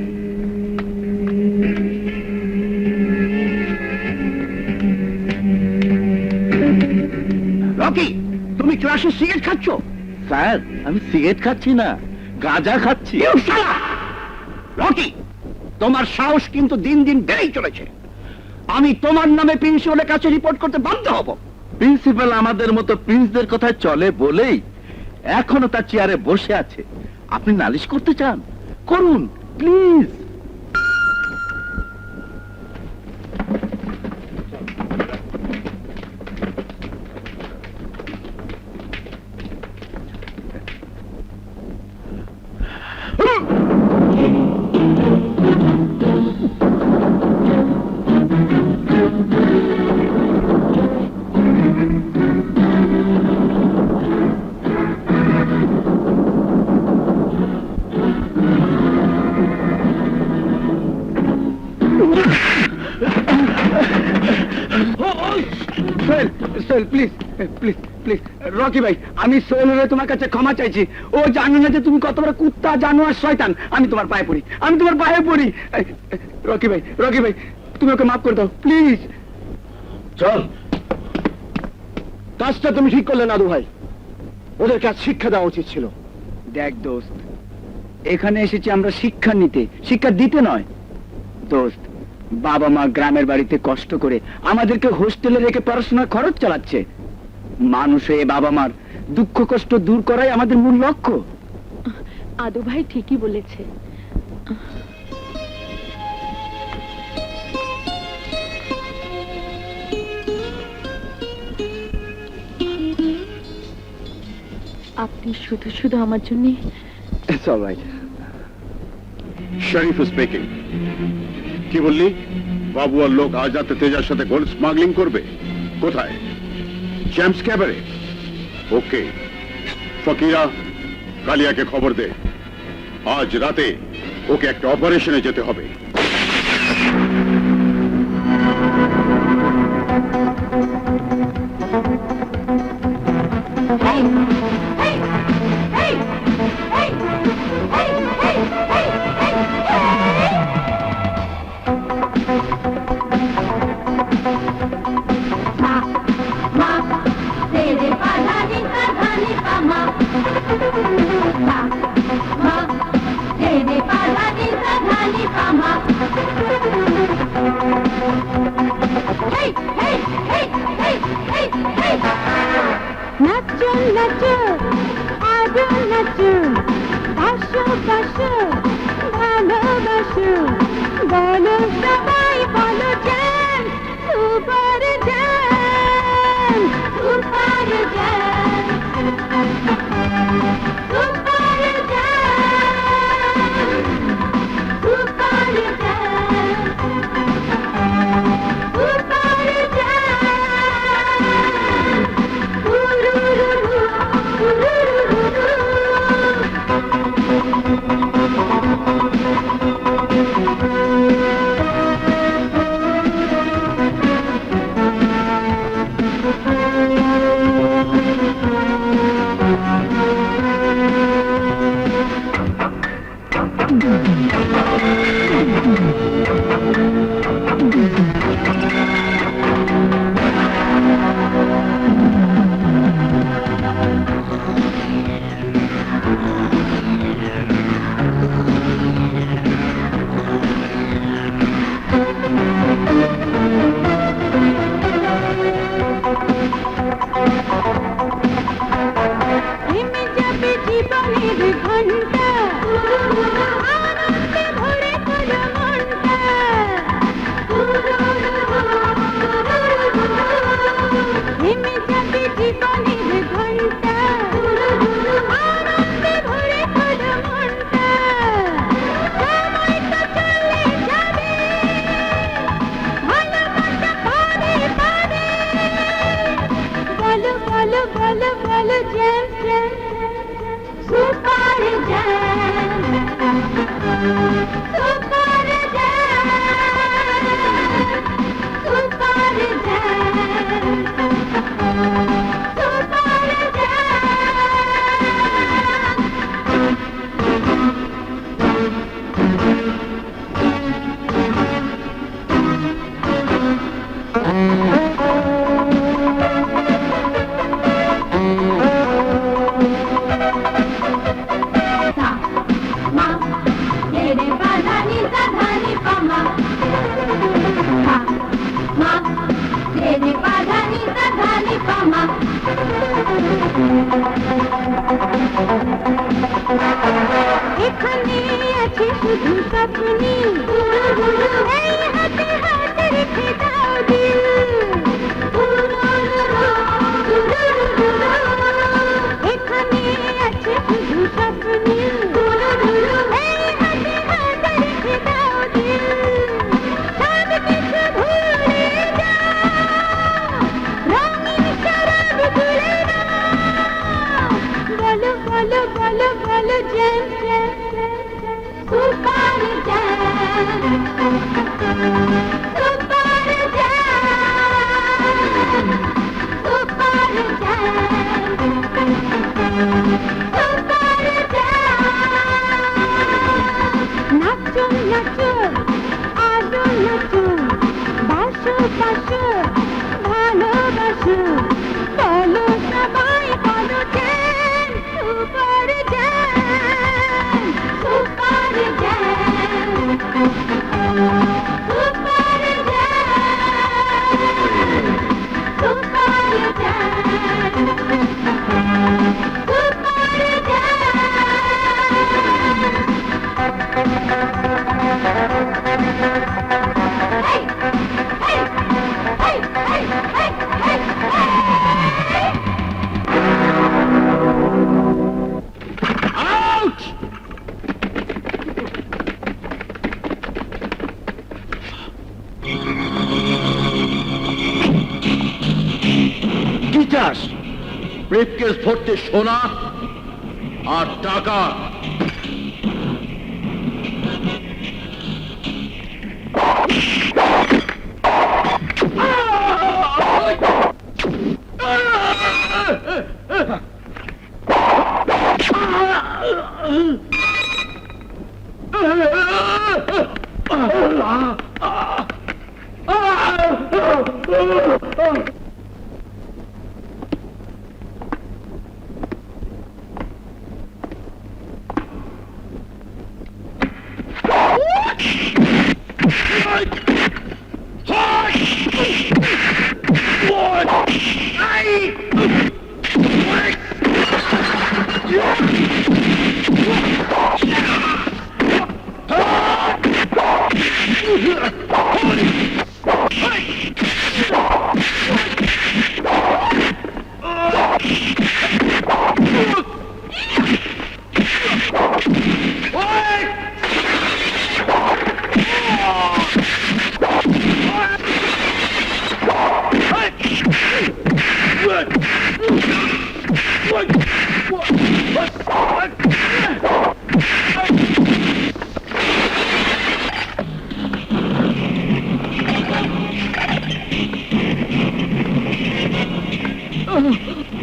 রকি, তুমি ক্লাসে সিগারেট খাচ্ছ? স্যার, আমি সিগারেট খাচ্ছি না, গাঁজা খাচ্ছি। রকি, তোমার সাহস কিন্তু দিন দিন বেড়েই চলেছে। আমি তোমার নামে প্রিন্সিপালের কাছে রিপোর্ট করতে বাধ্য হব। প্রিন্সিপাল আমাদের মতো প্রিন্সদের কথা চলে বলেই এখনো তার চেয়ারে বসে আছে। আপনি নালিশ করতে চান, করুন please. Please please please Rocky ভাই, আমি সোহেলের তোমার কাছে ক্ষমা চাইছি। ও জানে না যে তুমি কত বড় কুত্তা, জানোয়ার, শয়তান। আমি তোমার পায়ে পড়ি, আমি তোমার পায়ে পড়ি। রকি ভাই, রকি ভাই, তুমি ওকে মাফ করে দাও প্লিজ। চল, কাজটা তুমি ঠিক করলে নাদু ভাই। ওদের কাজ শিক্ষা দেওয়া উচিত ছিল। দেখ দোস্ত, এখানে এসেছি আমরা শিক্ষা নিতে, শিক্ষা দিতে নয়। দোস্ত, বাবা মা গ্রামের বাড়িতে কষ্ট করে আমাদেরকে হোস্টেলে রেখে পড়াশোনার খরচ চালাচ্ছে। মানুষ হয়ে বাবা মার দুঃখ কষ্ট দূর করাই আমাদের মূল লক্ষ্য। আদু ভাই ঠিকই বলেছে। আপনি শুধু শুধু আমার জন্য। It's all right. Sharif speaking. কি বললি? বাবু আর লোক আজ রাতে তেজার সাথে গোল্ড স্মাগলিং করবে? কোথায়? Champs cabaret? ওকে, ফকিরা, কালিয়াকে খবর দে। আজ রাতে ওকে একটা অপারেশনে যেতে হবে। নাচো নাচো আরো নাচো, পাশো পাশো ভালোবাসো, বলো সবাই বলো জান, সুপার জান, সুপার জান, সুপার জান, সুপার জান, সুপার জান। বলো বলো jam jam super jam super jam super jam super jam এখানে আছে শুধু স্বপ্নি এই হাতে হাত রেখে দাও দিল এখানে আছে শুধু স্বপ্নি এই হাতে হাত রেখে দাও দিল সব কিছু ভুলে যাও রঙিন শরাব তুলে নাও বলো বলো বলো বলো jam jam super jam super jam super jam super jam নাচো নাচো আরো নাচো বাসো বাসো ভালোবাসো বলো সবাই বলো jam super jam super jam super jam super out! কি চাস? ব্রিফকেস ভর্তি সোনা আর টাকা।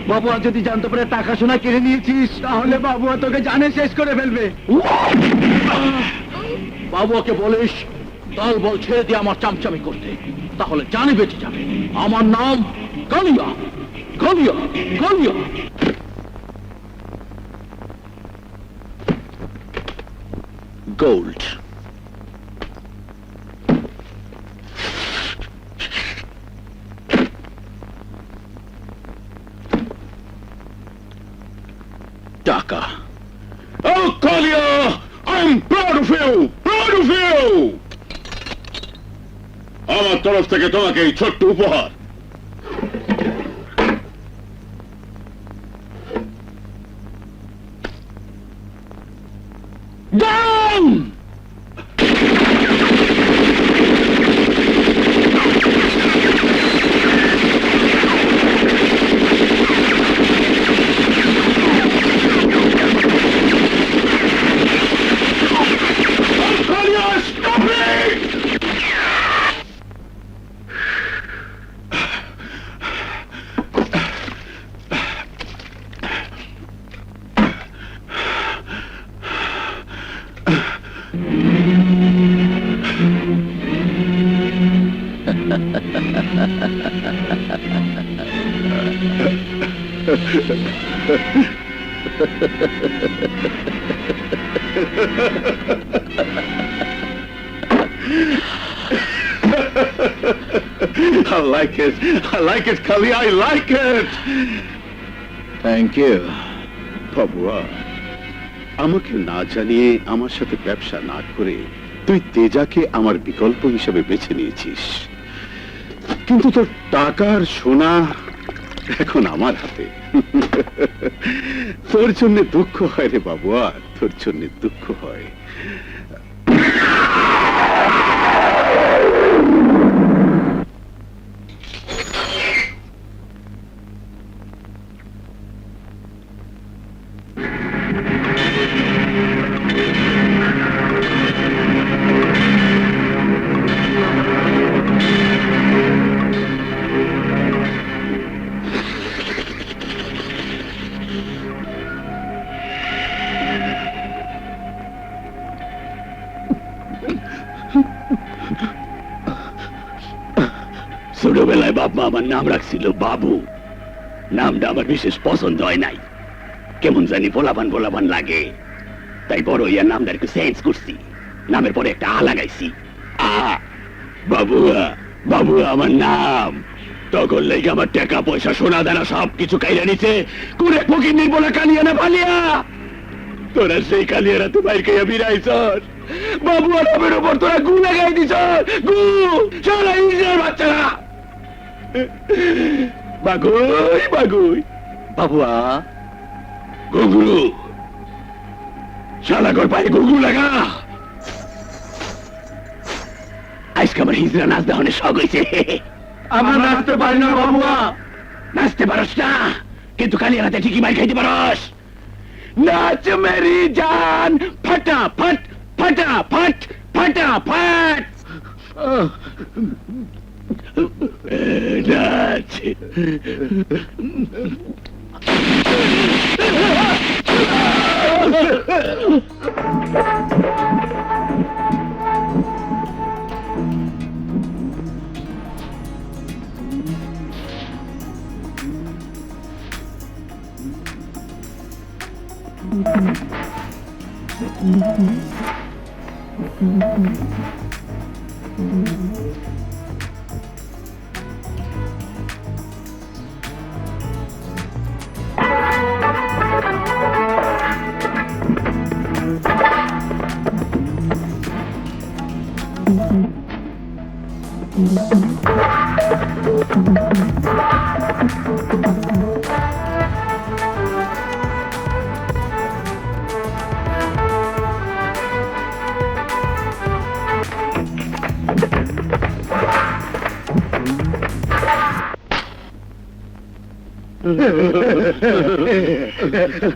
বাবুয়া যদি জানতে পারে টাকা সোনা কিনে নিয়েছিস তাহলে বাবুয়া তোকে জানে শেষ করে ফেলবে। বাবুয়াকে বলিস দল বল ছেড়ে দিয়ে আমার চামচামি করতে, তাহলে জানে বেঁচে যাবে। আমার নাম কালিয়া কালিয়া কালিয়া। গোল্ড টাকা। Oh, Kalia! I'm proud of you! Proud of you! আমার তরফ থেকে তোমাকে এই ছোট্ট উপহার। Down! I like it. I like it, Kali. I like it. Thank you Babua, আমাকে না জানিয়ে আমার সাথে ব্যবসা না করে তুই তেজাকে আমার বিকল্প হিসেবে বেছে নিয়েছিস, কিন্তু তোর টাকার সোনা এখন আমার হাতে। তোর জন্য দুঃখ হয় রে বাবুয়া, তোর জন্য দুঃখ হয়। ছোটবেলায় বাপ মা আমার নাম রাখছিল বাবু। নামটা আমার বিশেষ পছন্দ হয় নাই, কেমন জানি পোলাপান পোলাপান লাগে। তাই বড় ইয়া নামটা একটু চেঞ্জ করছি, নামের পরে একটা লাগাইছি বাবুয়া। বাবুয়া আমার নাম। তখন লেগে আমার টাকা পয়সা সোনা দানা সবকিছু কাইরা নিছে করে ফকির বলে কালিয়ানা পালিয়া। তোরা সেই কালিয়ারা তো বাইর কাইয়া বিরাইছ বাবুয়া, নামের উপর তোরা গু লাগাই দিছ, গু সারা ইসরায়েল বাচ্চারা। বাগুই বাগুই বাবুয়া, গুগুরু শালা কর পায়ে গুগু লাগা। আজকে আমার হিজরা নাচ দেওয়ার শখ হয়েছে। আমরা নাচতে পারি না বাবুয়া। নাচতে পারস না, কিন্তু কালিয়ারাতে ঠিকই মার খাইতে পারস। নাচ মেরি জান, ফটাফট ফটাফট ফটাফট নাচ।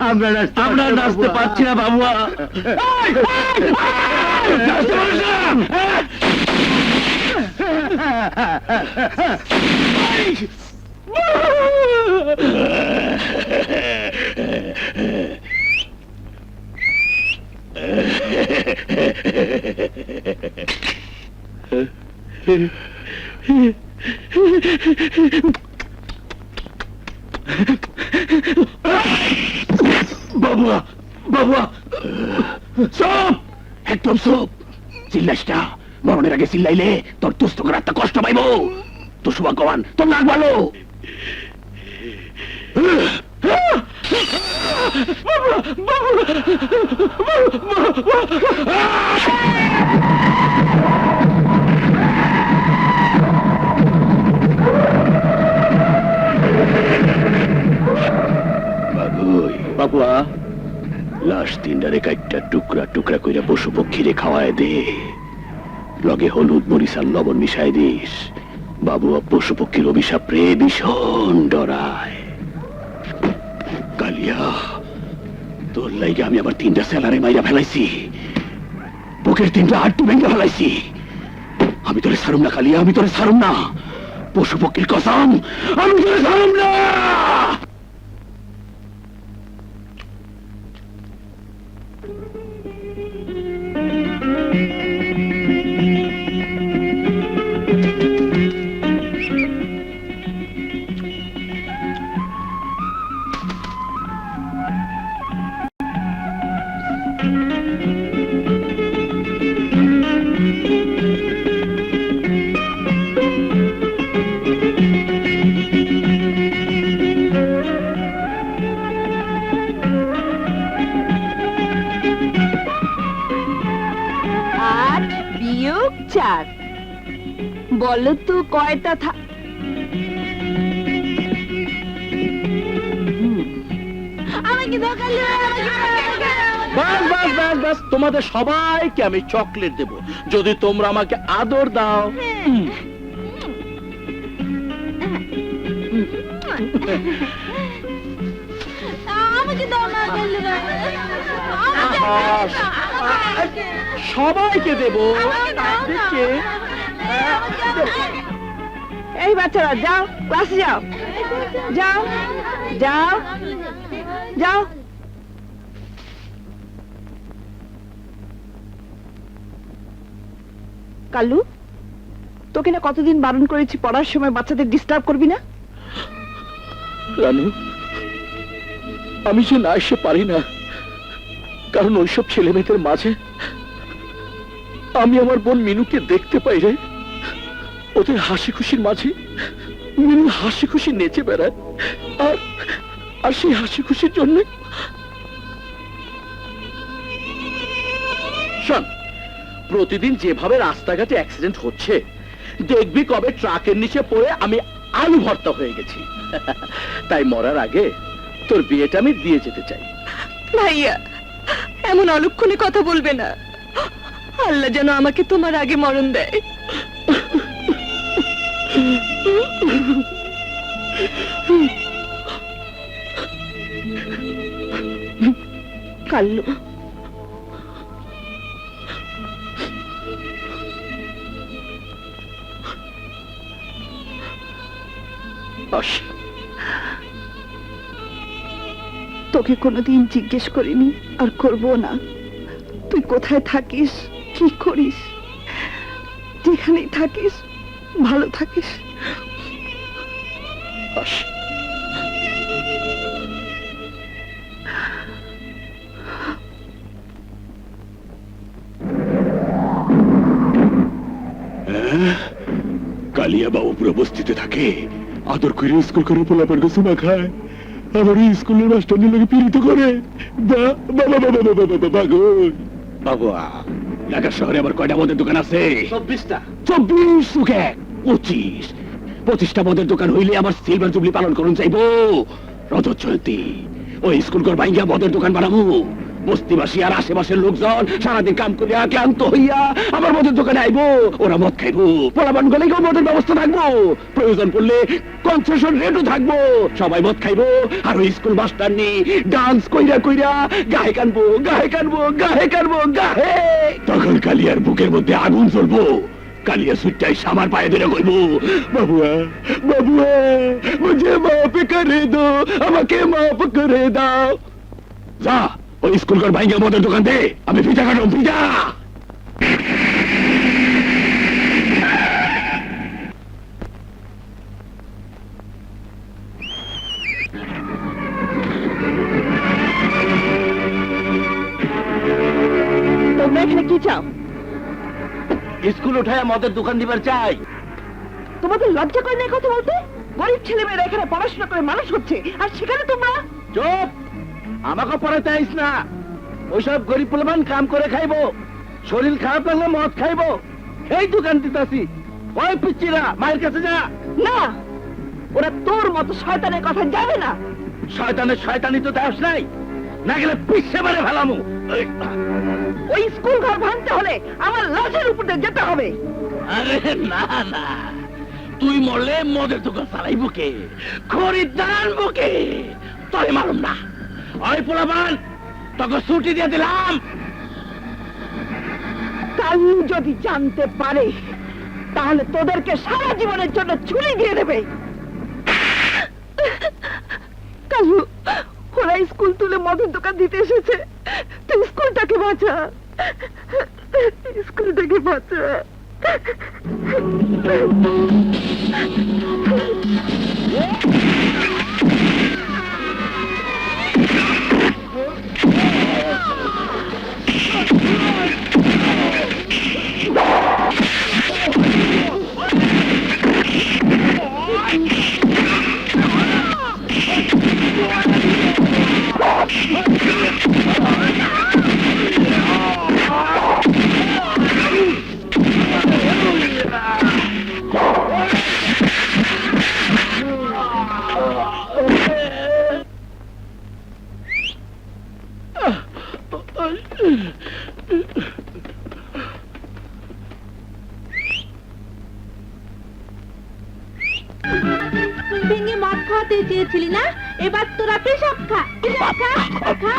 আমরা নাচতে পারছি না বাবুয়া। নাচতে পারিস না? বাবুয়া বাবুয়া, সব একদম সব চিল্লাস না। মরণের আগে চিল্লাইলে তোর দুস্থ করার কষ্ট পাইব। তোর সৌভাগ্যবান, তোর নাক ভালো। বাবুয়া, লাশ তিনটারে কাইটটা টুকরা টুকরা কইরা পশু পক্ষীরে খাওয়ায় দে, লগে হলুদ মরিচার লবণ মিশাই দিস। বাবুয়া পশু পক্ষীর অভিশাপ রে ভীষণ ডরায়। কালিয়া, তোর লাইগে আমি আবার 3টা সেলারে মাইরা ফেলাইছি, বুকের 3টা হাড্ডি ভেঙে ফেলাইছি। আমি তোরে ছাড়ুম না কালিয়া, আমি তোরে ছাড়ুম না। পশু পক্ষীর কসম, আমি তোরে ছাড়ুম না। বলো তো কয়টা আমাকে দাও কালু বাস বাস বাস বাস, তোমাদের সবাইকে আমি চকলেট দেব যদি তোমরা আমাকে আদর দাও। আমাকে দাও না কালু সবাইকে দেব। দেখছে? এই বাচ্চারা যাও, ক্লাসে যাও, যাও যাও যাও। কাল্লু, তোকে না কতদিন বারণ করেছি পড়ার সময় বাচ্চাদের ডিস্টার্ব করবি না। রানু, আমি যে না এসে পারি না, কারণ ওইসব ছেলে মেয়েদের মাঝে আমি আমার বোন মিনুকে দেখতে পাই রে। ওদের হাসি খুশির মাঝে মিনু হাসি খুশি নেচে বেড়ায়, আর সেই হাসি খুশির জন্য শোন, প্রতিদিন যেভাবে রাস্তাঘাটে অ্যাক্সিডেন্ট হচ্ছে, দেখবি কবে ট্রাকের নিচে পড়ে আমি আলু ভর্তা হয়ে গেছি। তাই মরার আগে তোর বিয়েটা আমি দিয়ে যেতে চাই। ভাইয়া, এমন অলক্ষণে কথা বলবে না। আল্লাহ যেন আমাকে তোমার আগে মরণ দেয়। কাল্লু, আসি। তোকে কোনোদিন জিজ্ঞেস করিনি, আর করবো না, তুই কোথায় থাকিস, কি করিস। যেখানেই থাকিস ভালো থাকিস। আসি। কালিয়া বাবু পুরো বস্তিতে থাকে, আদর করে স্কুল করে পোলাপার কাছে না খায়, আবার স্কুলের মাস্টার লোকে পীড়িত করে। বাবা, ঢাকা শহরে আবার কয়টা মদের দোকান আছে? 24টা। 24 সুখে 25টা মদের দোকান হইলে আমার সিলভার জুবলি পালন করুন চাইবো। রজত জয়ন্তী ওই স্কুল কর ভাঙ্গিয়া মদের দোকান বানাবো। বস্তিবাসী আর আশেপাশের লোকজন সারাদিন কাম করিয়া ক্লান্ত হইয়া আমার মদের দোকানে আইবো, ওরা মদ খাইবো, পোলাপান গলেও মদের ব্যবস্থা থাকবো, প্রয়োজন পড়লে কনসেশন রেটও থাকবো। সবাই মদ খাইবো, আর ওই স্কুল মাস্টার নি ডান্স কইরা কইরা গায়ে কানবো, গায়ে কানবো, গায়ে কানবো, গায়ে। তখন কালিয়ার বুকের মধ্যে আগুন জ্বলবো। কালিয়া সুটটাই সামার পায়ে ধরে কইব, বাবুয়া বাবুয়া মুঝে মাফ করে দো, আমাকে মাফ করে দাও। যা ওই স্কুল কর ভাইঙ্গা মদের দোকান দে, আমি পিঠা কাটব, পিঠা। তোমরা এখানে কি চাও? স্কুল উঠায় মদের দোকান দিবার চাই। তোমাদের লজ্জা করে না এই কথা বলতে? গরিব ছেলেমেয়েরা এখানে পড়াশোনা করে মানুষ হচ্ছে, আর সেখানে তোমরা। চুপ, আমাকে পড়াতে আইস না। ওইসব গরিব পোলাপান কাম করে খাইবো, শরীর খারাপ লাগলে মদ খাইবো, এই দোকান দিতাছি। ওই পিচ্চিরা মায়ের কাছে যা। না, ওরা তোর মতো শয়তানের কথা যাবে না। শয়তানের শয়তানি তো দাস নাই, না গেলে পিচ্ছে মারে ফেলামু। ওই স্কুল ঘর ভাঙতে হলে আমার লাশের উপর দিয়ে যেতে হবে। আরে না না, তুই মরলে মদের দোকান চালাইবো কে, খরিদ্দার আনবো কে? তোরে মারুম না। ওই পোলাপান তোকে ছুটি দিয়ে দিলাম। কাল্লু যদি জানতে পারে তাহলে তোদেরকে সারা জীবনের জন্য ছুরি দিয়ে দেবে। কাল্লু, ওরা স্কুল তুলে মদের দোকান দিতে এসেছে, তুই স্কুলটাকে বাঁচা, স্কুলটাকে বাঁচা। What? করেছিলি না? এবার তোরা পেশাব খা, পেশাব খা, খা,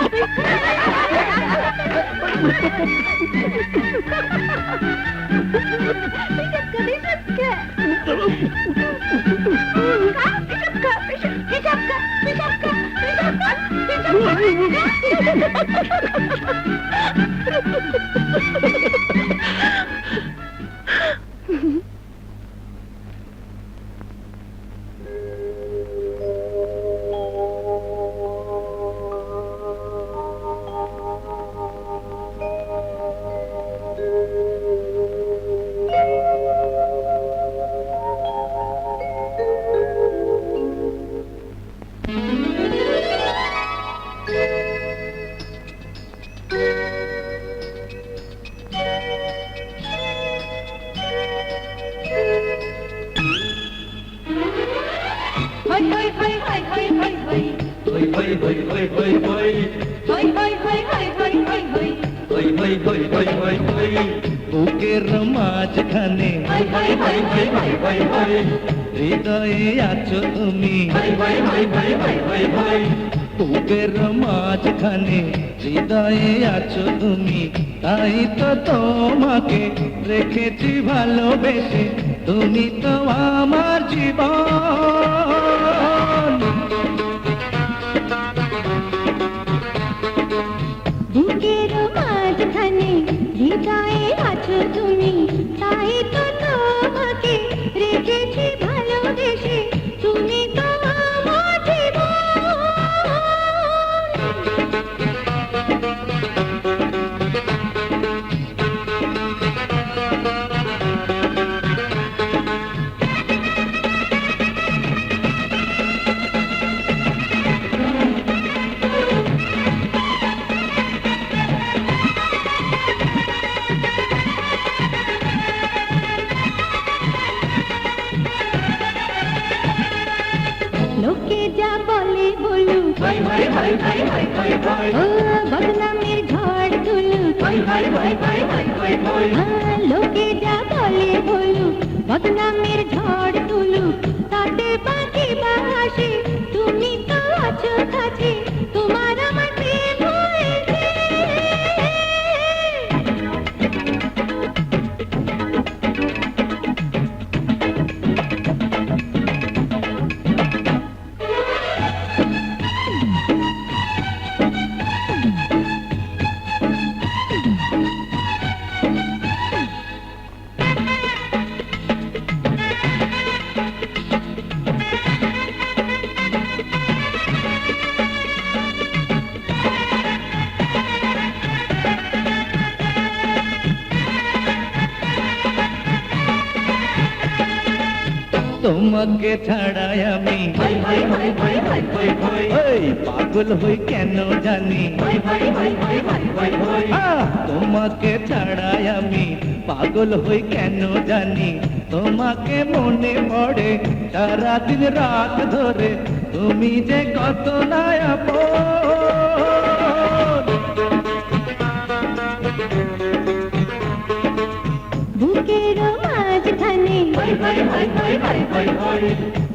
বুকের মাঝখানে হৃদয়ে আছো তুমি, বুকের মাঝখানে হৃদয়ে আছো তুমি, তাই তো তোমাকে রেখেছি ভালোবেসে, তুমি তো আমার জীবন। বুকের মাঝখানে হৃদয়ে আছো তুমি, তাই তো তোমাকে রেখেছি ভালোবেসে, তুমি তো আমার জীবন। লোকে যা বলে বলু, ও বদনামের ঝড় তুলু, লোকে যা বলে বলু, বদনামের ঝড় তুলু, তাতে বাকি বাসে, তুমি তো আছো কাছে, তোমার আমার প্রেম হয়েছে। তোমাকে ছাড়াই আমি ওই পাগল হই কেন জানি, তোমাকে ছাড়াই আমি পাগল হই কেন জানি, তোমাকে মনে পড়ে সারা দিন রাত ধরে, তুমি যে কত আপন। বুকের মাঝখানে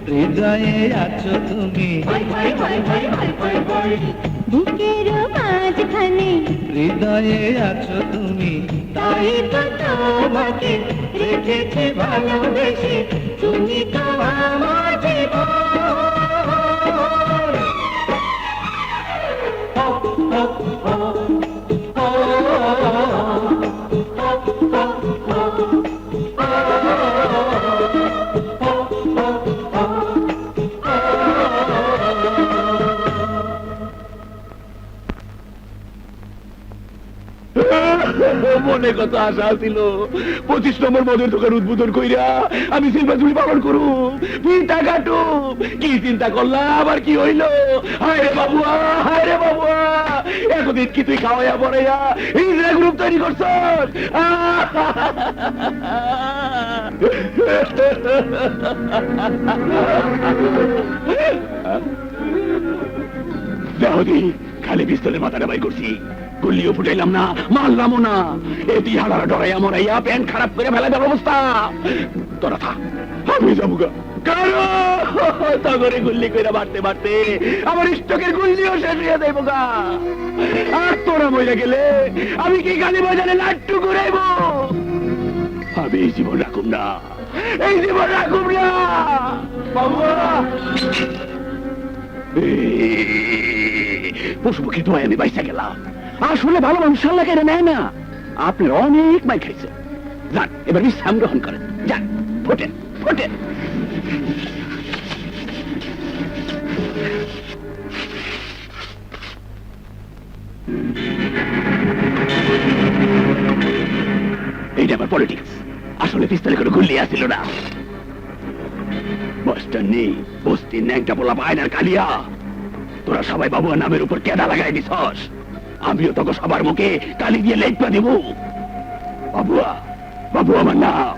হৃদয়ে আছো তুমি, বুকের মাঝখানে হৃদয়ে আছো তুমি, তাই তো তোমাকে রেখেছি ভালোবেসে, তুমি তো আমার জীবন। মনে কত আশা ছিল 25 নম্বর মদের দোকান উদ্বোধন কইরা আমি সিলভার জুড়ি পালন করু, পিঠা কাটু, কি চিন্তা করলাম আবার কি হইলো। হায় রে বাবুয়া, হায় রে বাবুয়া, এতদিন কি তুই খাওয়াইয়া পড়াইয়া এই গ্রুপ তৈরি করছ। দেহদি খালি পিস্তলের মাথাটা বাই করছি, গুলিও ফুটাইলাম না, মারলামও না, এটি হাড়ারা ডরাইয়া মরাইয়া প্যান্ট খারাপ করে ফেলা দেওয়ার অবস্থা। তোরা থাক, আমি যাবো গা। কারো তগরে গুল্লি করে মারতে মারতে আমার স্টকের গুল্লিও শেষ হয়ে যাইব গা। আর তোরা মরে গেলে আমি কি গালি বাজারে লাট্টু ঘুরাইব? আমি এই জীবন রাখুম না, এই জীবন রাখুম না বাবা। পশুপক্ষী দোয়ায় আমি বাইসা গেলাম। আসলে ভালো মানুষ আল্লাহ কেড়ে নেয় না। আপনার অনেক মাই খাইছে। যান এবার বিশ্রাম গ্রহণ করেন। যান, ফোটেন ফোটেন। এইটা আমার পলিটিক্স। আসলে পিস্তলে করে গুল্লি আসছিল না। বস্টার নেই, বস্তির ন্যাংটা পোলা বায়নার কালিয়া। তোরা সবাই বাবুয়া নামের উপর কেদা লাগাই দিছস। আমিও তোকে সবার মুখে কালি দিয়ে লেপা দেব। বাবুয়া, বাবু আমার নাম।